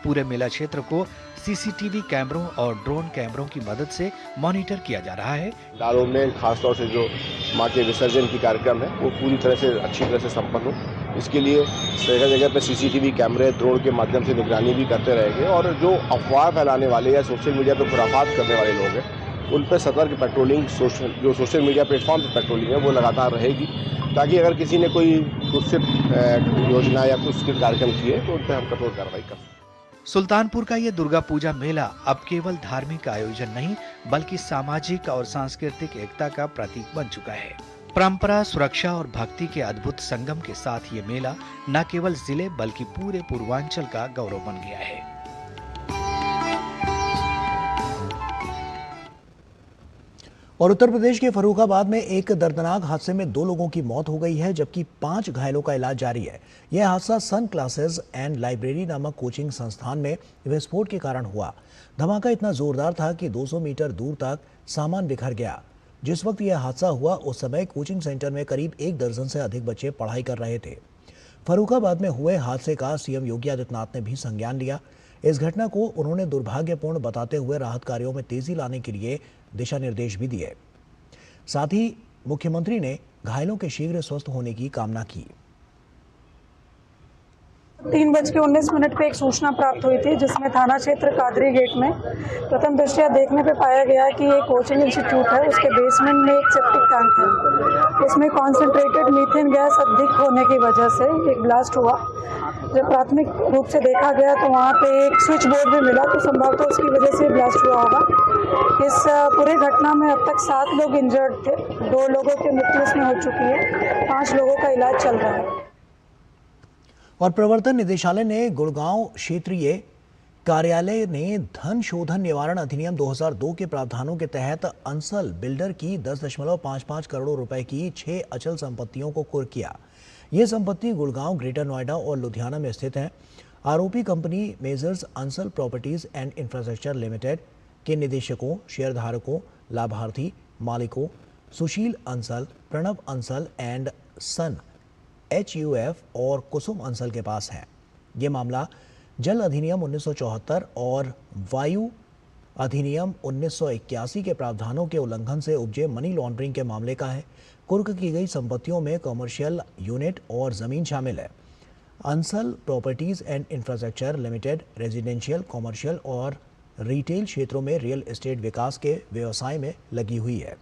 पूरे मेला क्षेत्र को सीसीटीवी कैमरों और ड्रोन कैमरों की मदद से मॉनिटर किया जा रहा है। लालों में खासतौर से जो मां के विसर्जन की कार्यक्रम है वो पूरी तरह से अच्छी तरह से संपन्न हो, इसके लिए जगह जगह पर सीसीटीवी कैमरे ड्रोन के माध्यम से निगरानी भी करते रहेंगे और जो अफवाह फैलाने वाले या सोशल मीडिया पर खुराफात करने वाले लोग हैं उन पर सतर्क पेट्रोलिंग जो सोशल मीडिया प्लेटफॉर्म पर पेट्रोलिंग है वो लगातार रहेगी, ताकि अगर किसी ने कोई कुत्सित योजना या कुत्सित कार्यक्रम किए तो उन पर हम कठोर कार्रवाई कर सकें। सुल्तानपुर का ये दुर्गा पूजा मेला अब केवल धार्मिक आयोजन नहीं बल्कि सामाजिक और सांस्कृतिक एकता का प्रतीक बन चुका है। परंपरा, सुरक्षा और भक्ति के अद्भुत संगम के साथ ये मेला न केवल जिले बल्कि पूरे पूर्वांचल का गौरव बन गया है। और उत्तर प्रदेश के फर्रुखाबाद में एक दर्दनाक हादसे में 2 लोगों की मौत हो गई है, जबकि 5 घायलों का इलाज जारी है। यह हादसा सन क्लासेस एंड लाइब्रेरी नामक कोचिंग संस्थान में विस्फोट के कारण हुआ। धमाका इतना जोरदार था कि 200 मीटर दूर तक सामान बिखर गया। जिस वक्त यह हादसा हुआ उस समय कोचिंग सेंटर में करीब 1 दर्जन से अधिक बच्चे पढ़ाई कर रहे थे। फर्रुखाबाद में हुए हादसे का सीएम योगी आदित्यनाथ ने भी संज्ञान लिया। इस घटना को उन्होंने दुर्भाग्यपूर्ण बताते हुए राहत कार्यों में तेजी लाने के लिए दिशा निर्देश भी दिए। साथ ही मुख्यमंत्री ने घायलों के शीघ्र स्वस्थ होने की कामना की। 3:19 पे एक सूचना प्राप्त हुई थी, जिसमें थाना क्षेत्र कादरी गेट में प्रथम दृष्टया देखने पे पाया गया कि एक कोचिंग इंस्टीट्यूट है, उसके बेसमेंट में एक सेप्टिक टैंक है। उसमें कॉन्सेंट्रेटेड मीथेन गैस अधिक होने की वजह से एक ब्लास्ट हुआ। जब प्राथमिक रूप से देखा गया तो वहाँ पे एक स्विच बोर्ड भी मिला, तो संभवतः उसकी वजह से ब्लास्ट हुआ होगा। इस पूरे घटना में अब तक 7 लोग इंजर्ड थे, 2 लोगों की मृत्यु इसमें हो चुकी है, 5 लोगों का इलाज चल रहा है। और प्रवर्तन निदेशालय ने गुड़गांव क्षेत्रीय कार्यालय ने धन शोधन निवारण अधिनियम 2002 के प्रावधानों के तहत अंसल बिल्डर की 10.55 करोड़ रुपए की 6 अचल संपत्तियों को कुर्क किया। ये संपत्ति गुड़गांव, ग्रेटर नोएडा और लुधियाना में स्थित है। आरोपी कंपनी मेजर्स Ansal properties and infrastructure limited के निदेशकों, शेयरधारकों, लाभार्थी, मालिकों, Sushil Ansal, Pranav Ansal and son HUF और कुसुम अंसल के पास है। ये मामला जल अधिनियम 1974 और वायु अधिनियम 1981 के प्रावधानों के उल्लंघन से उपजे मनी लॉन्ड्रिंग के मामले का है। कुर्क की गई संपत्तियों में कमर्शियल यूनिट और जमीन शामिल है। Ansal properties and infrastructure limited residential, commercial और रिटेल क्षेत्रों में रियल एस्टेट विकास के व्यवसाय में लगी हुई है।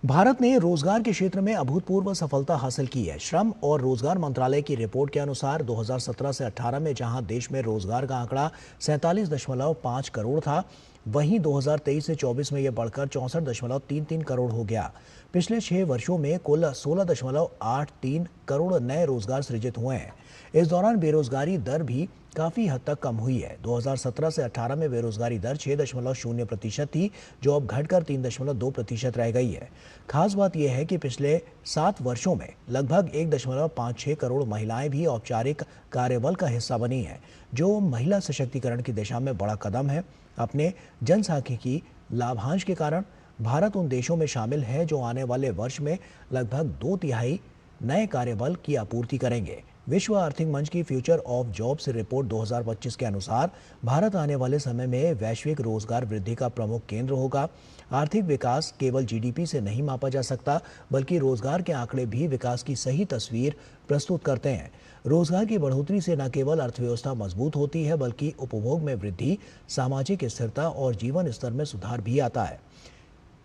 भारत ने रोजगार के क्षेत्र में अभूतपूर्व सफलता हासिल की है। श्रम और रोजगार मंत्रालय की रिपोर्ट के अनुसार 2017 से 18 में जहां देश में रोजगार का आंकड़ा 47.5 करोड़ था, वहीं 2023 से 24 में यह बढ़कर 64.33 करोड़ हो गया। पिछले 6 वर्षों में कुल 16.83 करोड़ नए रोजगार सृजित हुए हैं। इस दौरान बेरोजगारी दर भी काफ़ी हद तक कम हुई है। 2017 से 18 में बेरोजगारी दर 6.0% थी, जो अब घटकर 3.2% रह गई है। खास बात यह है कि पिछले 7 वर्षों में लगभग 1.56 करोड़ महिलाएं भी औपचारिक कार्यबल का हिस्सा बनी हैं, जो महिला सशक्तिकरण की दिशा में बड़ा कदम है। अपने जनसांख्यिकी लाभांश के कारण भारत उन देशों में शामिल है जो आने वाले वर्ष में लगभग 2/3 नए कार्यबल की आपूर्ति करेंगे। विश्व आर्थिक मंच की फ्यूचर ऑफ जॉब्स रिपोर्ट 2025 के अनुसार भारत आने वाले समय में वैश्विक रोजगार वृद्धि का प्रमुख केंद्र होगा। आर्थिक विकास केवल GDP से नहीं मापा जा सकता, बल्कि रोजगार के आंकड़े भी विकास की सही तस्वीर प्रस्तुत करते हैं। रोजगार की बढ़ोतरी से न केवल अर्थव्यवस्था मजबूत होती है, बल्कि उपभोग में वृद्धि, सामाजिक स्थिरता और जीवन स्तर में सुधार भी आता है।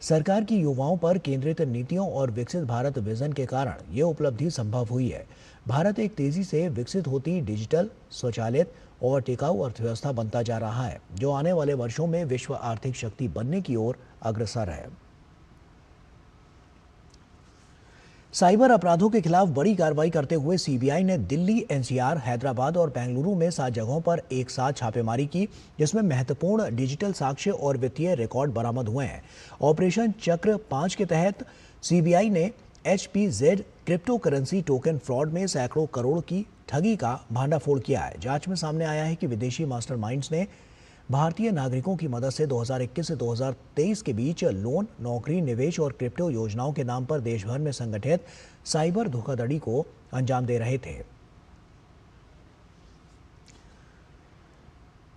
सरकार की युवाओं पर केंद्रित नीतियों और विकसित भारत विजन के कारण ये उपलब्धि संभव हुई है। भारत एक तेजी से विकसित होती डिजिटल, स्वचालित और टिकाऊ अर्थव्यवस्था बनता जा रहा है, जो आने वाले वर्षों में विश्व आर्थिक शक्ति बनने की ओर अग्रसर है। साइबर अपराधों के खिलाफ बड़ी कार्रवाई करते हुए CBI ने दिल्ली, NCR, हैदराबाद और बेंगलुरु में 7 जगहों पर एक साथ छापेमारी की, जिसमें महत्वपूर्ण डिजिटल साक्ष्य और वित्तीय रिकॉर्ड बरामद हुए हैं। ऑपरेशन चक्र 5 के तहत CBI ने HPZ crypto currency token fraud में सैकड़ों करोड़ की ठगी का भांडाफोड़ किया है। जांच में सामने आया है कि विदेशी मास्टरमाइंड्स ने भारतीय नागरिकों की मदद से 2021 से 2023 के बीच लोन, नौकरी, निवेश और क्रिप्टो योजनाओं के नाम पर देश भर में संगठित साइबर धोखाधड़ी को अंजाम दे रहे थे।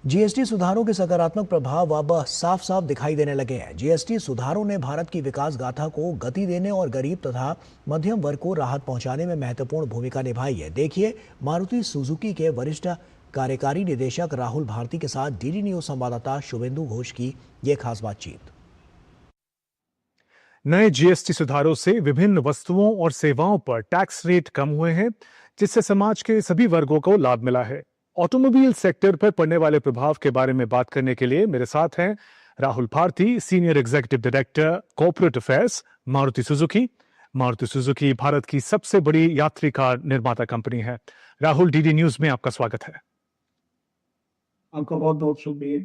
GST सुधारों के सकारात्मक प्रभाव अब साफ साफ दिखाई देने लगे हैं। GST सुधारों ने भारत की विकास गाथा को गति देने और गरीब तथा मध्यम वर्ग को राहत पहुंचाने में महत्वपूर्ण भूमिका निभाई है। देखिए मारुति सुजुकी के वरिष्ठ कार्यकारी निदेशक राहुल भारती के साथ DD न्यूज संवाददाता शुभेंदु घोष की ये खास बातचीत। नए GST सुधारों से विभिन्न वस्तुओं और सेवाओं पर टैक्स रेट कम हुए हैं, जिससे समाज के सभी वर्गों को लाभ मिला है। ऑटोमोबाइल सेक्टर पर पड़ने वाले प्रभाव के बारे में बात करने के लिए मेरे साथ हैं Rahul Bharti, senior executive director corporate affairs, Maruti Suzuki. Maruti Suzuki Bharat की सबसे बड़ी यात्री कार निर्माता कंपनी है। राहुल, DD न्यूज में आपका स्वागत है। आपका बहुत बहुत शुक्रिया।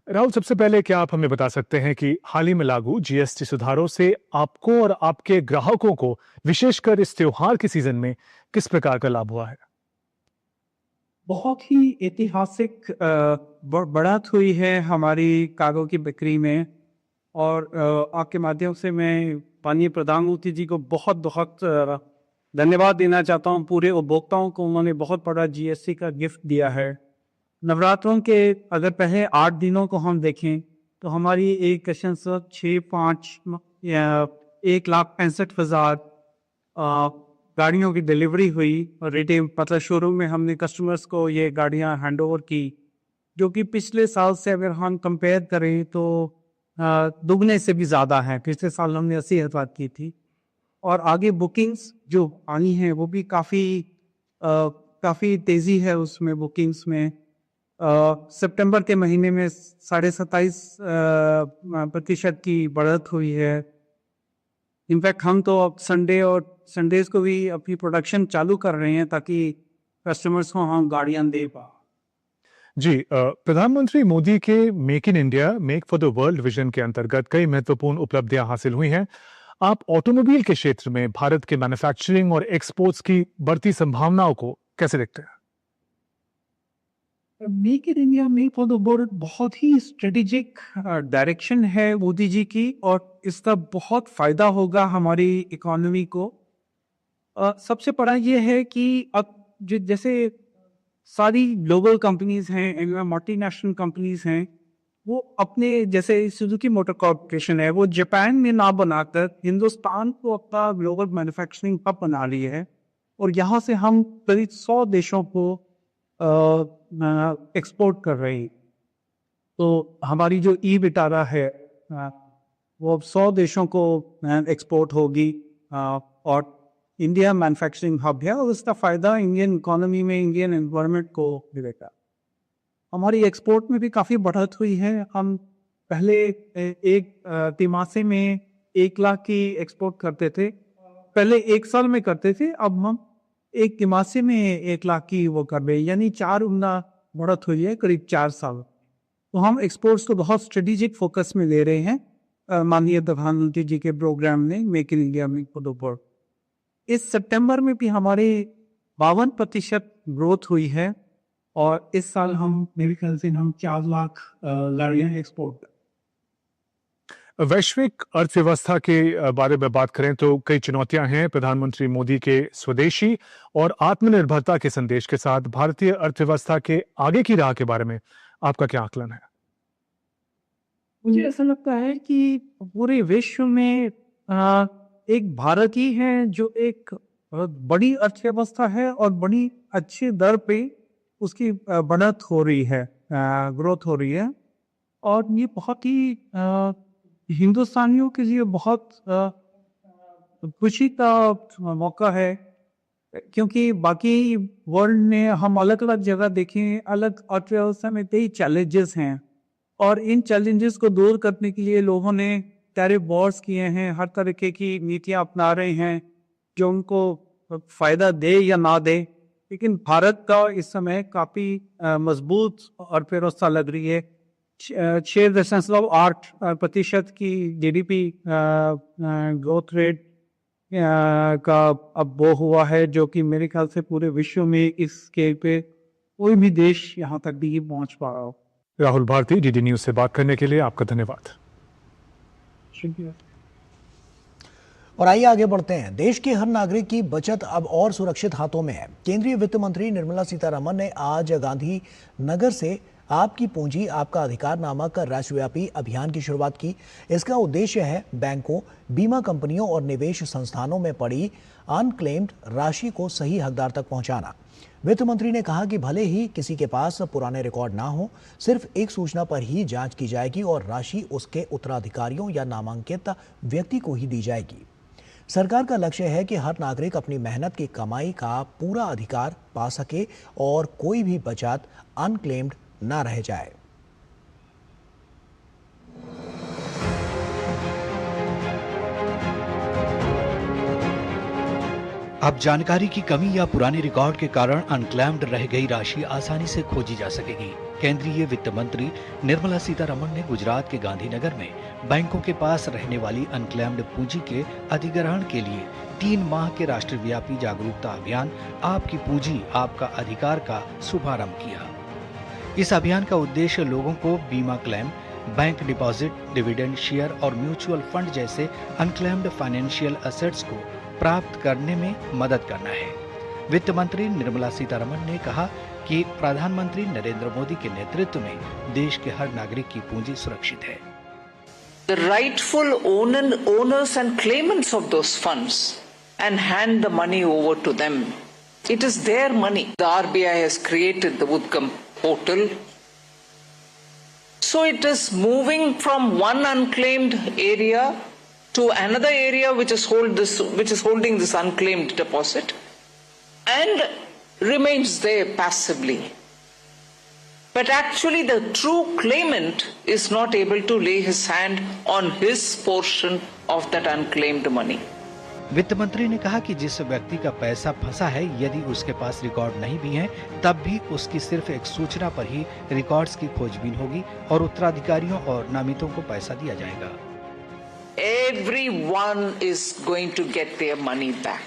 राहुल, सबसे पहले क्या आप हमें बता सकते हैं कि हाल ही में लागू GST सुधारों से आपको और आपके ग्राहकों को विशेषकर इस त्योहार के सीजन में किस प्रकार का लाभ हुआ है? बहुत ही ऐतिहासिक बढ़त हुई है हमारी कारों की बिक्री में, और आपके माध्यम से मैं माननीय प्रधानमंत्री जी को बहुत बहुत धन्यवाद देना चाहता हूं। पूरे उपभोक्ताओं को उन्होंने बहुत बड़ा GST का गिफ्ट दिया है। नवरात्रों के अगर पहले 8 दिनों को हम देखें तो हमारी एक 1,65,000 गाड़ियों की डिलीवरी हुई, और रिटेल मतलब शोरूम में हमने कस्टमर्स को ये गाड़ियां हैंडओवर की, जो कि पिछले साल से अगर हम कंपेयर करें तो दुगने से भी ज़्यादा है। पिछले साल हमने 80,000 की थी, और आगे बुकिंग्स जो आई हैं वो भी काफ़ी तेज़ी है उसमें बुकिंग्स में। सितंबर के महीने में 27.5% की बढ़त हुई है। इनफैक्ट हम तो अब संडेज को भी अपनी प्रोडक्शन चालू कर रहे हैं ताकि कस्टमर्स को हम गाड़ियां दे पा। जी, प्रधानमंत्री मोदी के make in India, make for the world vision के अंतर्गत कई महत्वपूर्ण उपलब्धियां हासिल हुई हैं। आप ऑटोमोबाइल के क्षेत्र में भारत के मैन्युफैक्चरिंग और एक्सपोर्ट्स की बढ़ती संभावनाओं को कैसे देखते हैं? Make in India make for the world बहुत ही स्ट्रेटेजिक डायरेक्शन है मोदी जी की, और इसका बहुत फायदा होगा हमारी इकोनॉमी को। सबसे बड़ा ये है कि अब जैसे सारी ग्लोबल कंपनीज हैं, मल्टीनेशनल कंपनीज हैं, वो अपने जैसे सुजुकी मोटर कॉर्पोरेशन है, वो जापान में ना बनाकर हिंदुस्तान को अपना ग्लोबल मैन्युफैक्चरिंग हब बना रही है, और यहाँ से हम करीब 100 देशों को एक्सपोर्ट कर रहे हैं। तो हमारी जो ई बिटारा है वो अब 100 देशों को एक्सपोर्ट होगी, और इंडिया मैन्युफैक्चरिंग हब है, और उसका फ़ायदा इंडियन इकोनॉमी में, इंडियन एनवायरनमेंट को मिलेगा। हमारी एक्सपोर्ट में भी काफ़ी बढ़त हुई है। हम पहले एक तिमाही में 1 लाख की एक्सपोर्ट करते थे, पहले 1 साल में करते थे, अब हम एक तिमाही में 1 लाख की वो कर रहे हैं, यानी 4 गुना बढ़त हुई है करीब 4 साल। तो हम एक्सपोर्ट्स को बहुत स्ट्रेटेजिक फोकस में ले रहे हैं माननीय प्रधानमंत्री जी के प्रोग्राम में make in India make for the world. इस सितंबर में भी हमारे 52% ग्रोथ हुई है, और इस साल हम मेरे ख्याल से हम 4 लाख गाड़ियाँ एक्सपोर्ट। वैश्विक अर्थव्यवस्था के बारे में बात करें तो कई चुनौतियां हैं। प्रधानमंत्री मोदी के स्वदेशी और आत्मनिर्भरता के संदेश के साथ भारतीय अर्थव्यवस्था के आगे की राह के बारे में आपका क्या आकलन है? मुझे ऐसा लगता है कि पूरे विश्व में एक भारत ही है जो एक बड़ी अर्थव्यवस्था है, और बड़ी अच्छी दर पे उसकी बढ़त हो रही है, ग्रोथ हो रही है, और ये बहुत ही हिंदुस्तानियों के लिए बहुत खुशी का मौका है, क्योंकि बाकी वर्ल्ड में हम अलग अलग जगह देखें, अलग अर्थव्यवस्था में कई चैलेंजेस हैं, और इन चैलेंजेस को दूर करने के लिए लोगों ने टैरिफ वॉर्स किए हैं, हर तरीके की नीतियां अपना रहे हैं जो उनको फायदा दे या ना दे। लेकिन भारत का इस समय काफ़ी मजबूत अर्थव्यवस्था लग रही है। 6.8% की GDP ग्रोथ रेट का अब वो हुआ है, जो कि मेरे ख्याल से पूरे विश्व में इस स्केल पे कोई भी देश यहाँ तक भी पहुँच पा रहा हो। राहुल भारती, DD न्यूज से बात करने के लिए आपका धन्यवाद। शुक्रिया। और आइए आगे बढ़ते हैं। देश के हर नागरिक की बचत अब और सुरक्षित हाथों में है। केंद्रीय वित्त मंत्री निर्मला सीतारमण ने आज गांधी नगर से आपकी पूंजी आपका अधिकार नामक राष्ट्रव्यापी अभियान की शुरुआत की। इसका उद्देश्य है बैंकों, बीमा कंपनियों और निवेश संस्थानों में पड़ी अनक्लेम्ड राशि को सही हकदार तक पहुंचाना। वित्त मंत्री ने कहा कि भले ही किसी के पास पुराने रिकॉर्ड ना हो, सिर्फ एक सूचना पर ही जांच की जाएगी और राशि उसके उत्तराधिकारियों या नामांकित व्यक्ति को ही दी जाएगी। सरकार का लक्ष्य है कि हर नागरिक अपनी मेहनत की कमाई का पूरा अधिकार पा सके और कोई भी बचत अनक्लेम्ड ना रह जाए। अब जानकारी की कमी या पुराने रिकॉर्ड के कारण अनक्लेम्ड रह गई राशि आसानी से खोजी जा सकेगी। केंद्रीय वित्त मंत्री निर्मला सीतारमण ने गुजरात के गांधीनगर में बैंकों के पास रहने वाली अनक्लेम्ड पूंजी के अधिग्रहण के लिए 3 माह के राष्ट्रव्यापी जागरूकता अभियान आपकी पूंजी आपका अधिकार का शुभारंभ किया। इस अभियान का उद्देश्य लोगों को बीमा claim, bank deposit, dividend share और म्यूचुअल फंड जैसे अनक्लेम्ड फाइनेंशियल एसेट्स को प्राप्त करने में मदद करना है। वित्त मंत्री निर्मला सीतारमण ने कहा कि प्रधानमंत्री नरेंद्र मोदी के नेतृत्व में देश के हर नागरिक की पूंजी सुरक्षित है। The rightful owners and claimants of those funds and hand the money over to them. It is their money. The RBI has created the Udgam portal. So it is moving from one unclaimed area to another area which is holding this unclaimed deposit and remains there passively. But actually the true claimant is not able to lay his hand on his portion of that unclaimed money. वित्त मंत्री ने कहा कि जिस व्यक्ति का पैसा फंसा है, यदि उसके पास रिकॉर्ड नहीं भी हैं, तब भी उसकी सिर्फ एक सूचना पर ही रिकॉर्ड्स की खोजबीन होगी और उत्तराधिकारियों और नामितों को पैसा दिया जाएगा। Everyone is going to get their money back.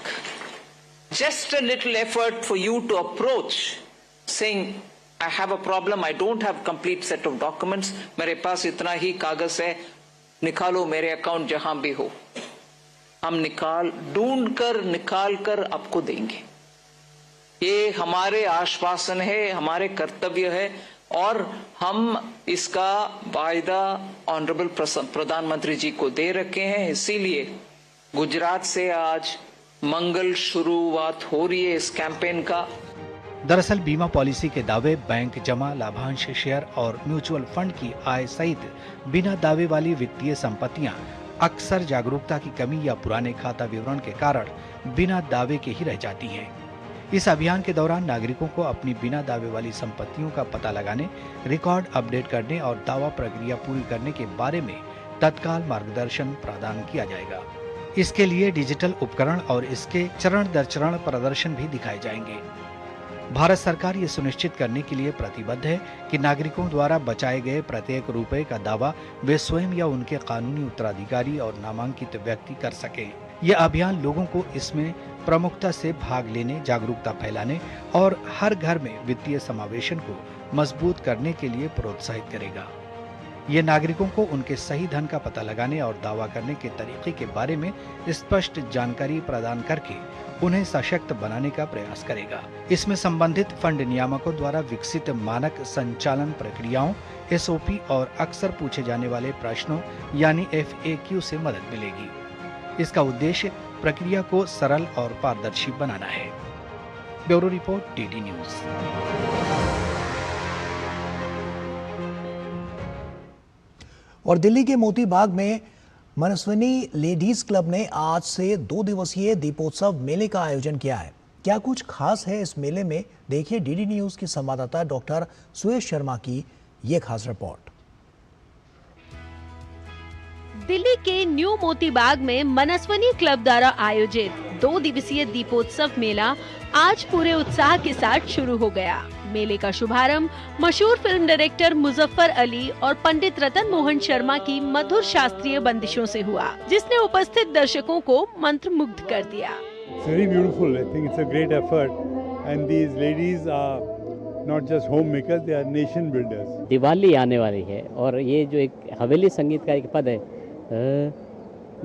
Just a little effort for you to approach saying, I have a problem. I don't have complete set of documents. मेरे पास इतना ही कागज है, निकालो मेरे अकाउंट जहां भी हो, हम ढूंढ कर निकाल कर आपको देंगे। ये हमारे आश्वासन है, हमारे कर्तव्य है और हम इसका वायदा ऑनरेबल प्रधानमंत्री जी को दे रखे हैं। इसीलिए गुजरात से आज मंगल शुरुआत हो रही है इस कैंपेन का। दरअसल बीमा पॉलिसी के दावे, बैंक जमा, लाभांश, शेयर और म्यूचुअल फंड की आय सहित बिना दावे वाली वित्तीय संपत्तियां अक्सर जागरूकता की कमी या पुराने खाता विवरण के कारण बिना दावे के ही रह जाती हैं। इस अभियान के दौरान नागरिकों को अपनी बिना दावे वाली संपत्तियों का पता लगाने, रिकॉर्ड अपडेट करने और दावा प्रक्रिया पूरी करने के बारे में तत्काल मार्गदर्शन प्रदान किया जाएगा। इसके लिए डिजिटल उपकरण और इसके चरण दर चरण प्रदर्शन भी दिखाए जाएंगे। भारत सरकार ये सुनिश्चित करने के लिए प्रतिबद्ध है कि नागरिकों द्वारा बचाए गए प्रत्येक रुपए का दावा वे स्वयं या उनके कानूनी उत्तराधिकारी और नामांकित व्यक्ति कर सकें। यह अभियान लोगों को इसमें प्रमुखता से भाग लेने, जागरूकता फैलाने और हर घर में वित्तीय समावेशन को मजबूत करने के लिए प्रोत्साहित करेगा। ये नागरिकों को उनके सही धन का पता लगाने और दावा करने के तरीके के बारे में स्पष्ट जानकारी प्रदान करके उन्हें सशक्त बनाने का प्रयास करेगा। इसमें संबंधित फंड नियामकों द्वारा विकसित मानक संचालन प्रक्रियाओं, SOP और अक्सर पूछे जाने वाले प्रश्नों यानी FAQ से मदद मिलेगी। इसका उद्देश्य प्रक्रिया को सरल और पारदर्शी बनाना है। Bureau report, DD news. और दिल्ली के मोती बाग में मनस्विनी लेडीज क्लब ने आज से 2 दिवसीय दीपोत्सव मेले का आयोजन किया है। क्या कुछ खास है इस मेले में, देखिए DD न्यूज की संवाददाता डॉक्टर सुयश शर्मा की ये खास रिपोर्ट। दिल्ली के न्यू मोती बाग में मनस्विनी क्लब द्वारा आयोजित 2 दिवसीय दीपोत्सव मेला आज पूरे उत्साह के साथ शुरू हो गया। मेले का शुभारंभ मशहूर फिल्म डायरेक्टर मुजफ्फर अली और पंडित रतन मोहन शर्मा की मधुर शास्त्रीय बंदिशों से हुआ, जिसने उपस्थित दर्शकों को मंत्रमुग्ध कर दिया। It's very beautiful. I think it's a great effort, and these ladies are not just homemakers; they are nation builders. Diwali आने वाली है और ये जो एक हवेली संगीत का एक पद है,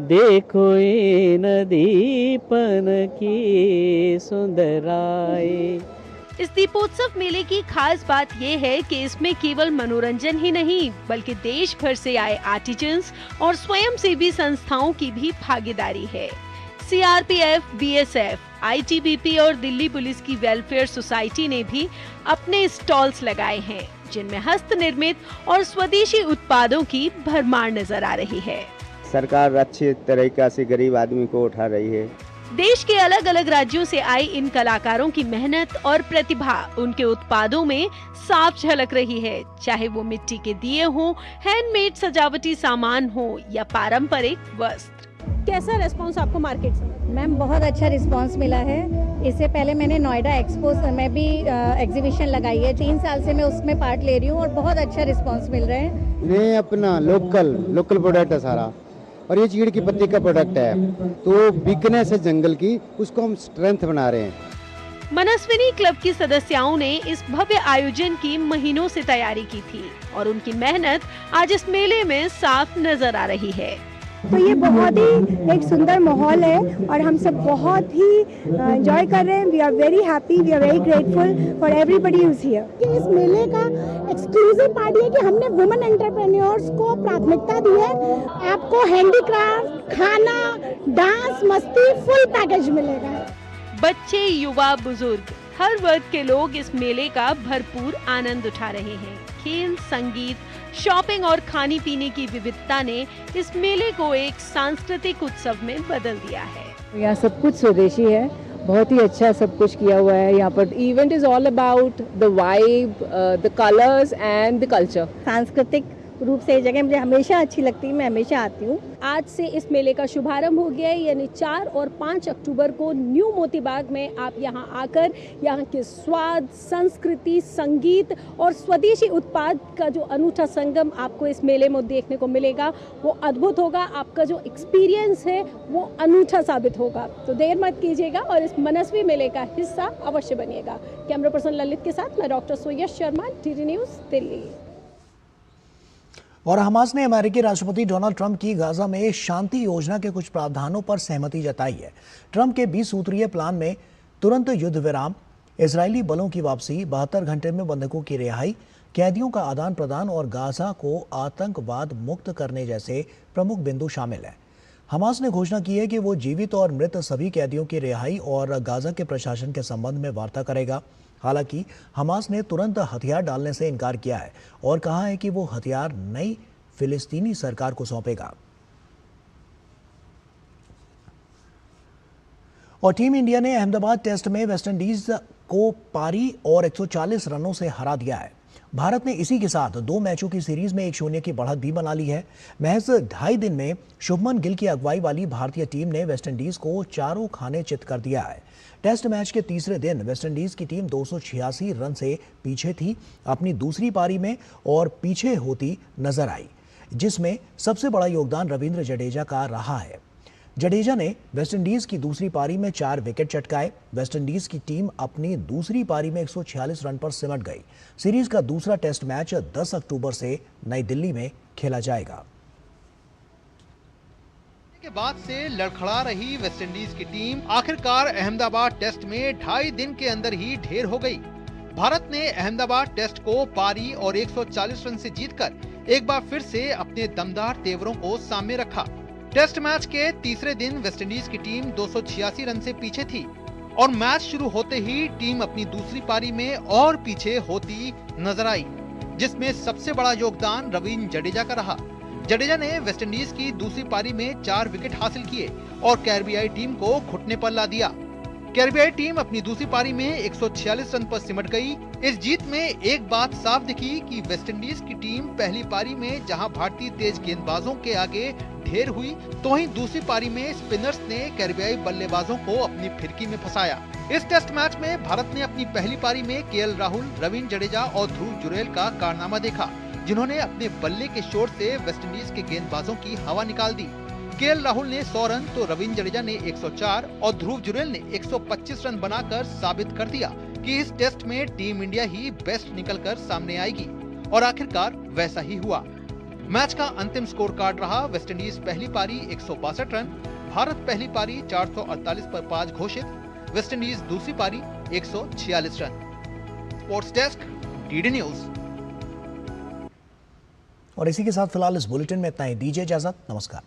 देखो ये नदीपन की सुंदराई। इस दीपोत्सव मेले की खास बात ये है कि इसमें केवल मनोरंजन ही नहीं बल्कि देश भर से आए आर्टिजन्स और स्वयंसेवी संस्थाओं की भी भागीदारी है। CRPF, BSF, ITBP और दिल्ली पुलिस की वेलफेयर सोसाइटी ने भी अपने स्टॉल्स लगाए हैं, जिनमें हस्त निर्मित और स्वदेशी उत्पादों की भरमार नजर आ रही है। सरकार अच्छी तरीका से गरीब आदमी को उठा रही है। देश के अलग अलग राज्यों से आई इन कलाकारों की मेहनत और प्रतिभा उनके उत्पादों में साफ झलक रही है, चाहे वो मिट्टी के दिए हों, हैंडमेड सजावटी सामान हो या पारंपरिक वस्त्र। कैसा रिस्पांस आपको मार्केट से? मैम बहुत अच्छा रिस्पांस मिला है। इससे पहले मैंने नोएडा एक्सपो में भी एग्जीबिशन लगाई है, 3 साल से मैं उसमें पार्ट ले रही हूँ और बहुत अच्छा रिस्पांस मिल रहा है। ये अपना लोकल प्रोडक्ट है सारा, और ये चीड़ की पत्ती का प्रोडक्ट है, तो बिकने से जंगल की उसको हम स्ट्रेंथ बना रहे हैं। मनस्विनी क्लब की सदस्यों ने इस भव्य आयोजन की महीनों से तैयारी की थी और उनकी मेहनत आज इस मेले में साफ नजर आ रही है। तो ये बहुत ही एक सुंदर माहौल है और हम सब बहुत ही एंजॉय कर रहे हैं। We are very happy, we are very grateful for everybody who is here. इस मेले का एक्सक्लूसिव पार्ट है कि हमने वुमेन एंटरप्रेन्योर्स को प्राथमिकता दी है। आपको हैंडीक्राफ्ट, खाना, डांस, मस्ती, फुल पैकेज मिलेगा। बच्चे, युवा, बुजुर्ग, हर वर्ग के लोग इस मेले का भरपूर आनंद उठा रहे हैं। खेल, संगीत, शॉपिंग और खाने पीने की विविधता ने इस मेले को एक सांस्कृतिक उत्सव में बदल दिया है। यहाँ सब कुछ स्वदेशी है, बहुत ही अच्छा सब कुछ किया हुआ है। यहाँ पर event is all about the vibe, the colours and the culture. सांस्कृतिक रूप से ये जगह मुझे हमेशा अच्छी लगती है, मैं हमेशा आती हूँ। आज से इस मेले का शुभारंभ हो गया है, यानी 4 और 5 अक्टूबर को न्यू मोती बाग में आप यहाँ आकर यहाँ के स्वाद, संस्कृति, संगीत और स्वदेशी उत्पाद का जो अनूठा संगम आपको इस मेले में देखने को मिलेगा वो अद्भुत होगा। आपका जो एक्सपीरियंस है वो अनूठा साबित होगा। तो देर मत कीजिएगा और इस मनस्वी मेले का हिस्सा अवश्य बनिएगा। कैमरा पर्सन ललित के साथ मैं डॉक्टर सुयश शर्मा, डीडी न्यूज़, दिल्ली। और हमास ने अमेरिकी राष्ट्रपति डोनाल्ड ट्रंप की गाजा में शांति योजना के कुछ प्रावधानों पर सहमति जताई है। ट्रंप के 20 सूत्रीय प्लान में तुरंत युद्ध विराम, इजरायली बलों की वापसी, 72 घंटे में बंधकों की रिहाई, कैदियों का आदान प्रदान और गाजा को आतंकवाद मुक्त करने जैसे प्रमुख बिंदु शामिल हैं। हमास ने घोषणा की है कि वो जीवित और मृत सभी कैदियों की रिहाई और गाजा के प्रशासन के संबंध में वार्ता करेगा। हालांकि हमास ने तुरंत हथियार डालने से इनकार किया है और कहा है कि वो हथियार नई फिलिस्तीनी सरकार को सौंपेगा। और टीम इंडिया ने अहमदाबाद टेस्ट में वेस्टइंडीज को पारी और 140 रनों से हरा दिया है। भारत ने इसी के साथ 2 मैचों की सीरीज में 1-0 की बढ़त भी बना ली है। महज 2.5 दिन में शुभमन गिल की अगुवाई वाली भारतीय टीम ने वेस्टइंडीज को चारों खाने चित कर दिया है। टेस्ट मैच के तीसरे दिन वेस्टइंडीज की टीम 286 रन से पीछे थी अपनी दूसरी पारी में और पीछे होती नजर आई, जिसमें सबसे बड़ा योगदान रविंद्र जडेजा का रहा है। जडेजा ने वेस्टइंडीज की दूसरी पारी में 4 विकेट चटकाए। वेस्टइंडीज की टीम अपनी दूसरी पारी में 146 रन पर सिमट गई। सीरीज का दूसरा टेस्ट मैच 10 अक्टूबर से नई दिल्ली में खेला जाएगा। के बाद से लड़खड़ा रही वेस्टइंडीज की टीम आखिरकार अहमदाबाद टेस्ट में 2.5 दिन के अंदर ही ढेर हो गई। भारत ने अहमदाबाद टेस्ट को पारी और 140 रन से जीतकर एक बार फिर से अपने दमदार तेवरों को सामने रखा। टेस्ट मैच के तीसरे दिन वेस्टइंडीज की टीम 286 रन से पीछे थी और मैच शुरू होते ही टीम अपनी दूसरी पारी में और पीछे होती नजर आई, जिसमें सबसे बड़ा योगदान रविंद्र जडेजा का रहा। जडेजा ने वेस्टइंडीज की दूसरी पारी में 4 विकेट हासिल किए और कैरिबियाई टीम को घुटने पर ला दिया। कैरिबियाई टीम अपनी दूसरी पारी में 146 रन पर सिमट गई। इस जीत में एक बात साफ दिखी कि वेस्टइंडीज की टीम पहली पारी में जहां भारतीय तेज गेंदबाजों के आगे ढेर हुई, तो वहीं दूसरी पारी में स्पिनर्स ने कैरिबियाई बल्लेबाजों को अपनी फिरकी में फंसाया। इस टेस्ट मैच में भारत ने अपनी पहली पारी में केएल राहुल, रविंद्र जडेजा और ध्रुव जुरैल का कारनामा देखा, जिन्होंने अपने बल्ले के शॉट से वेस्टइंडीज के गेंदबाजों की हवा निकाल दी। केएल राहुल ने 100 रन तो रविंद्र जडेजा ने 104 और ध्रुव जुरैल ने 125 रन बनाकर साबित कर दिया कि इस टेस्ट में टीम इंडिया ही बेस्ट निकलकर सामने आएगी और आखिरकार वैसा ही हुआ। मैच का अंतिम स्कोर कार्ड रहा: वेस्टइंडीज पहली पारी 162 रन, भारत पहली पारी 448 पर 5 घोषित, वेस्टइंडीज दूसरी पारी 146 run. Sports desk, DD news. और इसी के साथ फिलहाल इस बुलेटिन में इतना ही। दीजिए इजाजत, नमस्कार।